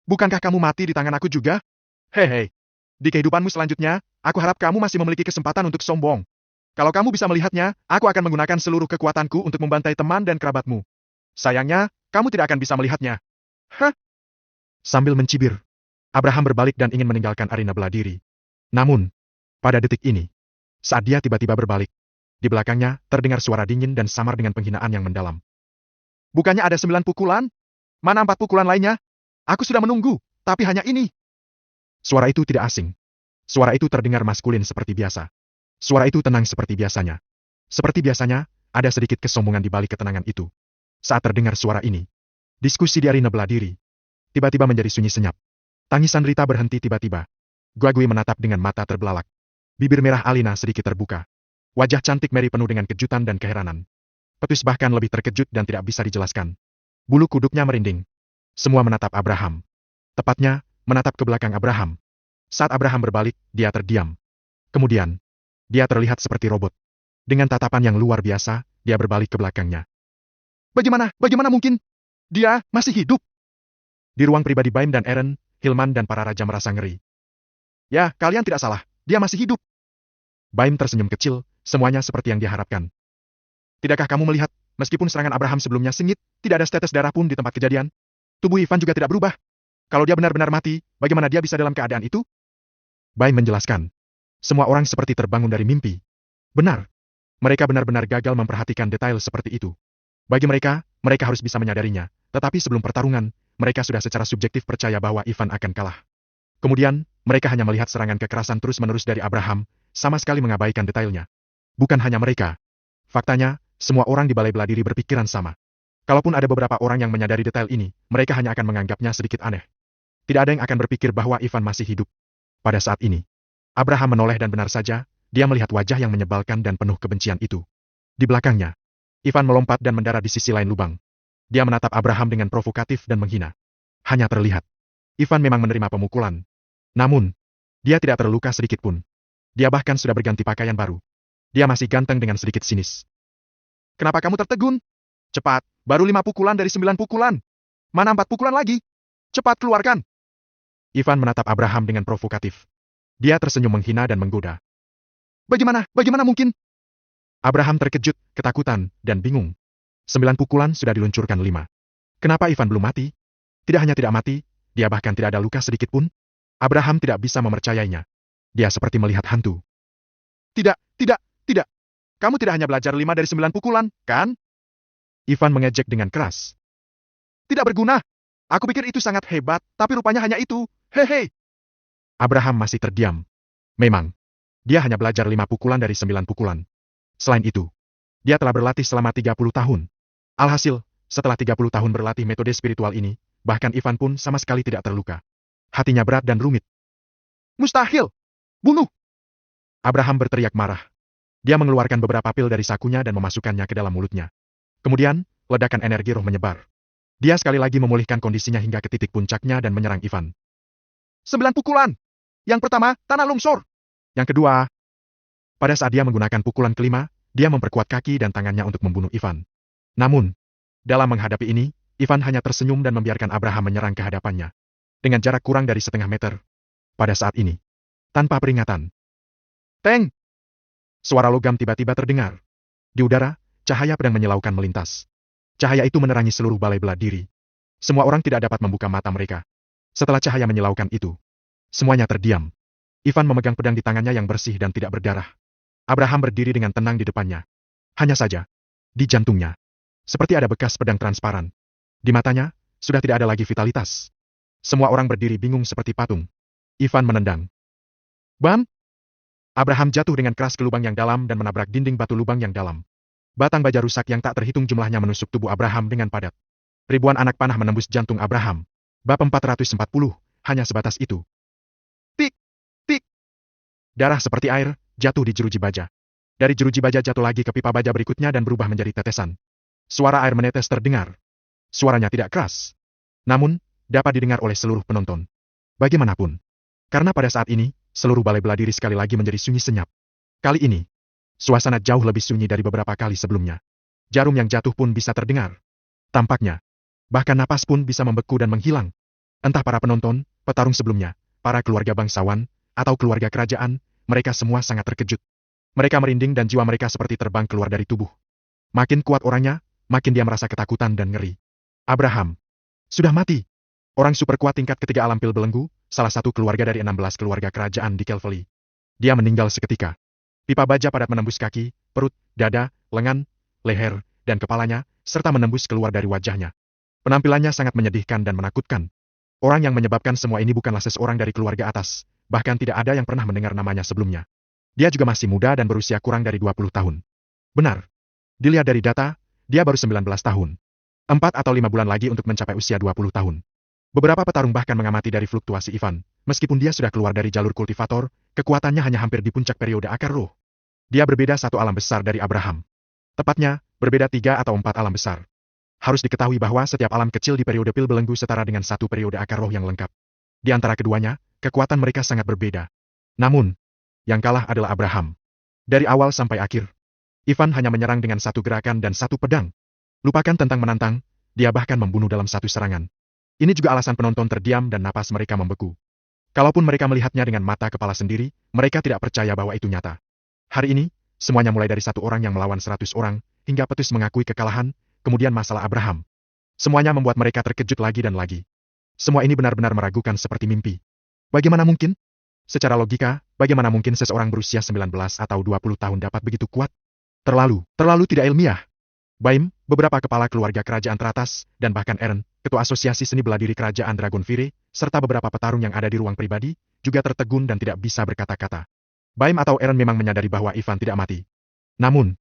Bukankah kamu mati di tangan aku juga? Hehe. Di kehidupanmu selanjutnya, aku harap kamu masih memiliki kesempatan untuk sombong. Kalau kamu bisa melihatnya, aku akan menggunakan seluruh kekuatanku untuk membantai teman dan kerabatmu. Sayangnya, kamu tidak akan bisa melihatnya. Hah? Sambil mencibir, Abraham berbalik dan ingin meninggalkan arena bela diri. Namun, pada detik ini, saat dia tiba-tiba berbalik, di belakangnya terdengar suara dingin dan samar dengan penghinaan yang mendalam. Bukannya ada 9 pukulan? Mana 4 pukulan lainnya? Aku sudah menunggu, tapi hanya ini. Suara itu tidak asing. Suara itu terdengar maskulin seperti biasa. Suara itu tenang seperti biasanya. Seperti biasanya, ada sedikit kesombongan di balik ketenangan itu. Saat terdengar suara ini, diskusi di arena bela diri tiba-tiba menjadi sunyi senyap. Tangisan Rita berhenti tiba-tiba. Guagui menatap dengan mata terbelalak. Bibir merah Alina sedikit terbuka. Wajah cantik Mary penuh dengan kejutan dan keheranan. Petus bahkan lebih terkejut dan tidak bisa dijelaskan. Bulu kuduknya merinding. Semua menatap Abraham. Tepatnya, menatap ke belakang Abraham. Saat Abraham berbalik, dia terdiam. Kemudian, dia terlihat seperti robot. Dengan tatapan yang luar biasa, dia berbalik ke belakangnya. Bagaimana mungkin? Dia masih hidup. Di ruang pribadi Baim dan Eren, Hilman dan para raja merasa ngeri. Ya, kalian tidak salah. Dia masih hidup. Baim tersenyum kecil, semuanya seperti yang diharapkan. Tidakkah kamu melihat, meskipun serangan Abraham sebelumnya sengit, tidak ada setetes darah pun di tempat kejadian? Tubuh Ivan juga tidak berubah. Kalau dia benar-benar mati, bagaimana dia bisa dalam keadaan itu? Baim menjelaskan. Semua orang seperti terbangun dari mimpi. Benar. Mereka benar-benar gagal memperhatikan detail seperti itu. Bagi mereka, mereka harus bisa menyadarinya. Tetapi sebelum pertarungan, mereka sudah secara subjektif percaya bahwa Ivan akan kalah. Kemudian, mereka hanya melihat serangan kekerasan terus-menerus dari Abraham, sama sekali mengabaikan detailnya. Bukan hanya mereka. Faktanya, semua orang di balai bela diri berpikiran sama. Kalaupun ada beberapa orang yang menyadari detail ini, mereka hanya akan menganggapnya sedikit aneh. Tidak ada yang akan berpikir bahwa Ivan masih hidup. Pada saat ini, Abraham menoleh dan benar saja, dia melihat wajah yang menyebalkan dan penuh kebencian itu. Di belakangnya, Ivan melompat dan mendarat di sisi lain lubang. Dia menatap Abraham dengan provokatif dan menghina. Hanya terlihat, Ivan memang menerima pemukulan. Namun, dia tidak terluka sedikit pun. Dia bahkan sudah berganti pakaian baru. Dia masih ganteng dengan sedikit sinis. Kenapa kamu tertegun? Cepat, baru 5 pukulan dari 9 pukulan. Mana 4 pukulan lagi? Cepat keluarkan. Ivan menatap Abraham dengan provokatif. Dia tersenyum menghina dan menggoda. Bagaimana mungkin? Abraham terkejut, ketakutan, dan bingung. 9 pukulan sudah diluncurkan 5. Kenapa Ivan belum mati? Tidak hanya tidak mati, dia bahkan tidak ada luka sedikit pun. Abraham tidak bisa mempercayainya. Dia seperti melihat hantu. Tidak. Kamu tidak hanya belajar 5 dari 9 pukulan, kan? Ivan mengejek dengan keras. Tidak berguna. Aku pikir itu sangat hebat, tapi rupanya hanya itu. Hehe. Abraham masih terdiam. Memang, dia hanya belajar 5 pukulan dari 9 pukulan. Selain itu, dia telah berlatih selama 30 tahun. Alhasil, setelah 30 tahun berlatih metode spiritual ini, bahkan Ivan pun sama sekali tidak terluka. Hatinya berat dan rumit. Mustahil! Bunuh! Abraham berteriak marah. Dia mengeluarkan beberapa pil dari sakunya dan memasukkannya ke dalam mulutnya. Kemudian, ledakan energi roh menyebar. Dia sekali lagi memulihkan kondisinya hingga ke titik puncaknya dan menyerang Ivan. 9 pukulan! Yang pertama, tanah longsor. Yang kedua, pada saat dia menggunakan pukulan kelima, dia memperkuat kaki dan tangannya untuk membunuh Ivan. Namun, dalam menghadapi ini, Ivan hanya tersenyum dan membiarkan Abraham menyerang ke hadapannya. Dengan jarak kurang dari setengah meter. Pada saat ini, tanpa peringatan. Teng! Suara logam tiba-tiba terdengar. Di udara, cahaya pedang menyilaukan melintas. Cahaya itu menerangi seluruh balai bela diri. Semua orang tidak dapat membuka mata mereka. Setelah cahaya menyilaukan itu, semuanya terdiam. Ivan memegang pedang di tangannya yang bersih dan tidak berdarah. Abraham berdiri dengan tenang di depannya. Hanya saja, di jantungnya, seperti ada bekas pedang transparan. Di matanya, sudah tidak ada lagi vitalitas. Semua orang berdiri bingung seperti patung. Ivan menendang. Bam! Abraham jatuh dengan keras ke lubang yang dalam dan menabrak dinding batu lubang yang dalam. Batang baja rusak yang tak terhitung jumlahnya menusuk tubuh Abraham dengan padat. Ribuan anak panah menembus jantung Abraham. Bab 440, hanya sebatas itu. Tik! Tik! Darah seperti air, jatuh di jeruji baja. Dari jeruji baja jatuh lagi ke pipa baja berikutnya dan berubah menjadi tetesan. Suara air menetes terdengar. Suaranya tidak keras. Namun, dapat didengar oleh seluruh penonton. Bagaimanapun. Karena pada saat ini, seluruh balai bela diri sekali lagi menjadi sunyi senyap. Kali ini, suasana jauh lebih sunyi dari beberapa kali sebelumnya. Jarum yang jatuh pun bisa terdengar. Tampaknya, bahkan napas pun bisa membeku dan menghilang. Entah para penonton, petarung sebelumnya, para keluarga bangsawan, atau keluarga kerajaan, mereka semua sangat terkejut. Mereka merinding dan jiwa mereka seperti terbang keluar dari tubuh. Makin kuat orangnya, makin dia merasa ketakutan dan ngeri. Abraham sudah mati. Orang super kuat tingkat ketiga alam pil belenggu, salah satu keluarga dari 16 keluarga kerajaan di Kelveli. Dia meninggal seketika. Pipa baja padat menembus kaki, perut, dada, lengan, leher, dan kepalanya, serta menembus keluar dari wajahnya. Penampilannya sangat menyedihkan dan menakutkan. Orang yang menyebabkan semua ini bukanlah seseorang dari keluarga atas, bahkan tidak ada yang pernah mendengar namanya sebelumnya. Dia juga masih muda dan berusia kurang dari 20 tahun. Benar. Dilihat dari data, dia baru 19 tahun. 4 atau 5 bulan lagi untuk mencapai usia 20 tahun. Beberapa petarung bahkan mengamati dari fluktuasi Ivan. Meskipun dia sudah keluar dari jalur kultivator, kekuatannya hanya hampir di puncak periode akar roh. Dia berbeda satu alam besar dari Abraham. Tepatnya, berbeda 3 atau 4 alam besar. Harus diketahui bahwa setiap alam kecil di periode pil belenggu setara dengan satu periode akar roh yang lengkap. Di antara keduanya, kekuatan mereka sangat berbeda. Namun, yang kalah adalah Abraham. Dari awal sampai akhir, Ivan hanya menyerang dengan satu gerakan dan satu pedang. Lupakan tentang menantang, dia bahkan membunuh dalam satu serangan. Ini juga alasan penonton terdiam dan napas mereka membeku. Kalaupun mereka melihatnya dengan mata kepala sendiri, mereka tidak percaya bahwa itu nyata. Hari ini, semuanya mulai dari satu orang yang melawan 100 orang, hingga Petrus mengakui kekalahan, kemudian masalah Abraham. Semuanya membuat mereka terkejut lagi dan lagi. Semua ini benar-benar meragukan seperti mimpi. Bagaimana mungkin? Secara logika, bagaimana mungkin seseorang berusia 19 atau 20 tahun dapat begitu kuat? Terlalu tidak ilmiah. Baim, beberapa kepala keluarga kerajaan teratas, dan bahkan Eren, ketua asosiasi seni bela diri kerajaan Dragonfire, serta beberapa petarung yang ada di ruang pribadi, juga tertegun dan tidak bisa berkata-kata. Baim atau Eren memang menyadari bahwa Ivan tidak mati. Namun,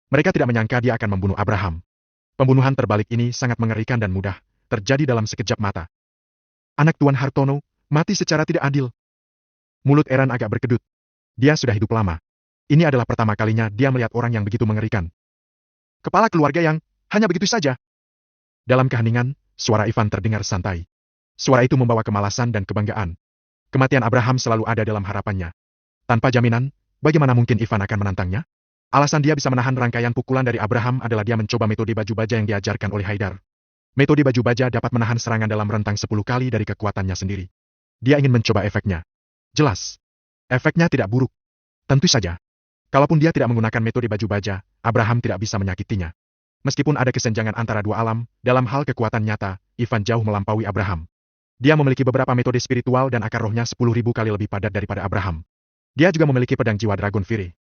mereka tidak menyangka dia akan membunuh Abraham. Pembunuhan terbalik ini sangat mengerikan dan mudah, terjadi dalam sekejap mata. Anak Tuan Hartono, mati secara tidak adil. Mulut Eren agak berkedut. Dia sudah hidup lama. Ini adalah pertama kalinya dia melihat orang yang begitu mengerikan. Kepala keluarga yang hanya begitu saja. Dalam keheningan, suara Ivan terdengar santai. Suara itu membawa kemalasan dan kebanggaan. Kematian Abraham selalu ada dalam harapannya. Tanpa jaminan, bagaimana mungkin Ivan akan menantangnya? Alasan dia bisa menahan rangkaian pukulan dari Abraham adalah dia mencoba metode baju baja yang diajarkan oleh Haidar. Metode baju baja dapat menahan serangan dalam rentang 10 kali dari kekuatannya sendiri. Dia ingin mencoba efeknya. Jelas. Efeknya tidak buruk. Tentu saja. Kalaupun dia tidak menggunakan metode baju baja, Abraham tidak bisa menyakitinya. Meskipun ada kesenjangan antara dua alam, dalam hal kekuatan nyata, Ivan jauh melampaui Abraham. Dia memiliki beberapa metode spiritual dan akar rohnya 10.000 kali lebih padat daripada Abraham. Dia juga memiliki pedang jiwa Dragonfire.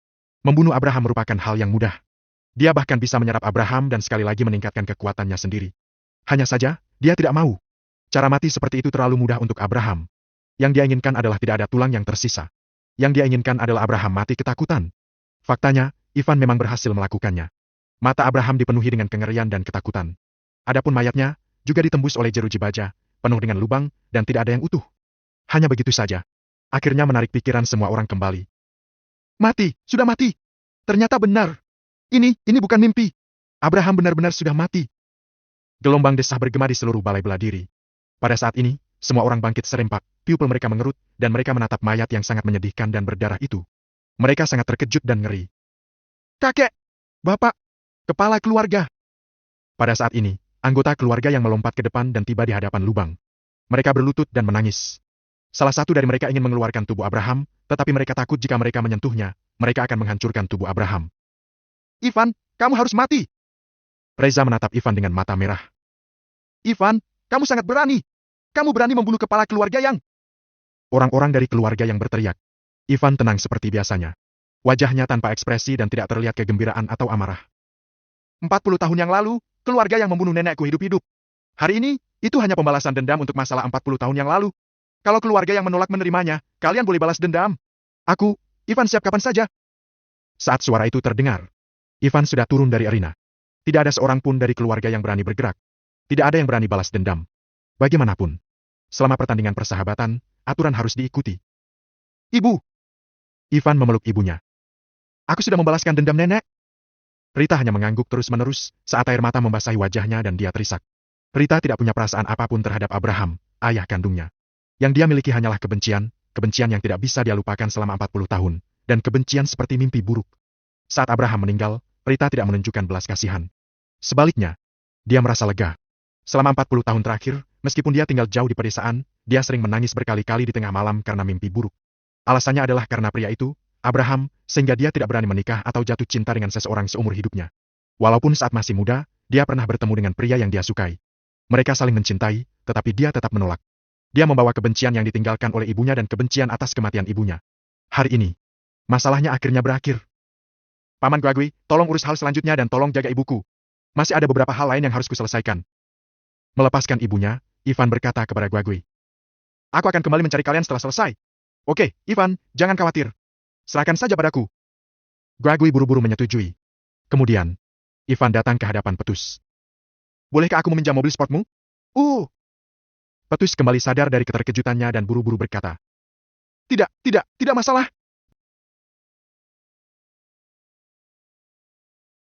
Membunuh Abraham merupakan hal yang mudah. Dia bahkan bisa menyerap Abraham dan sekali lagi meningkatkan kekuatannya sendiri. Hanya saja, dia tidak mau. Cara mati seperti itu terlalu mudah untuk Abraham. Yang dia inginkan adalah tidak ada tulang yang tersisa. Yang dia inginkan adalah Abraham mati ketakutan. Faktanya, Ivan memang berhasil melakukannya. Mata Abraham dipenuhi dengan kengerian dan ketakutan. Adapun mayatnya, juga ditembus oleh jeruji baja, penuh dengan lubang, dan tidak ada yang utuh. Hanya begitu saja. Akhirnya menarik pikiran semua orang kembali. Mati, sudah mati. Ternyata benar. Ini bukan mimpi. Abraham benar-benar sudah mati. Gelombang desah bergema di seluruh balai bela diri. Pada saat ini, semua orang bangkit serempak, pupil mereka mengerut, dan mereka menatap mayat yang sangat menyedihkan dan berdarah itu. Mereka sangat terkejut dan ngeri. Kakek! Bapak! Kepala keluarga! Pada saat ini, anggota keluarga yang melompat ke depan dan tiba di hadapan lubang. Mereka berlutut dan menangis. Salah satu dari mereka ingin mengeluarkan tubuh Abraham, tetapi mereka takut jika mereka menyentuhnya, mereka akan menghancurkan tubuh Abraham. Ivan, kamu harus mati! Reza menatap Ivan dengan mata merah. Ivan, kamu sangat berani! Kamu berani membunuh kepala keluarga yang... Orang-orang dari keluarga yang berteriak. Ivan tenang seperti biasanya. Wajahnya tanpa ekspresi dan tidak terlihat kegembiraan atau amarah. 40 tahun yang lalu, keluarga yang membunuh nenekku hidup-hidup. Hari ini, itu hanya pembalasan dendam untuk masalah 40 tahun yang lalu. Kalau keluarga yang menolak menerimanya, kalian boleh balas dendam. Aku, Ivan siap kapan saja. Saat suara itu terdengar, Ivan sudah turun dari arena. Tidak ada seorang pun dari keluarga yang berani bergerak. Tidak ada yang berani balas dendam. Bagaimanapun, selama pertandingan persahabatan, aturan harus diikuti. Ibu! Ivan memeluk ibunya. Aku sudah membalaskan dendam nenek. Rita hanya mengangguk terus-menerus saat air mata membasahi wajahnya dan dia terisak. Rita tidak punya perasaan apapun terhadap Abraham, ayah kandungnya. Yang dia miliki hanyalah kebencian, kebencian yang tidak bisa dia lupakan selama 40 tahun, dan kebencian seperti mimpi buruk. Saat Abraham meninggal, Rita tidak menunjukkan belas kasihan. Sebaliknya, dia merasa lega. Selama 40 tahun terakhir, meskipun dia tinggal jauh di pedesaan, dia sering menangis berkali-kali di tengah malam karena mimpi buruk. Alasannya adalah karena pria itu, Abraham, sehingga dia tidak berani menikah atau jatuh cinta dengan seseorang seumur hidupnya. Walaupun saat masih muda, dia pernah bertemu dengan pria yang dia sukai. Mereka saling mencintai, tetapi dia tetap menolak. Dia membawa kebencian yang ditinggalkan oleh ibunya dan kebencian atas kematian ibunya. Hari ini, masalahnya akhirnya berakhir. Paman Guagui, tolong urus hal selanjutnya dan tolong jaga ibuku. Masih ada beberapa hal lain yang harus kuselesaikan. Melepaskan ibunya, Ivan berkata kepada Guagui. Aku akan kembali mencari kalian setelah selesai. Oke, Ivan, jangan khawatir. Serahkan saja padaku. Guagui buru-buru menyetujui. Kemudian, Ivan datang ke hadapan Petus. Bolehkah aku meminjam mobil sportmu? Petus kembali sadar dari keterkejutannya dan buru-buru berkata. Tidak masalah.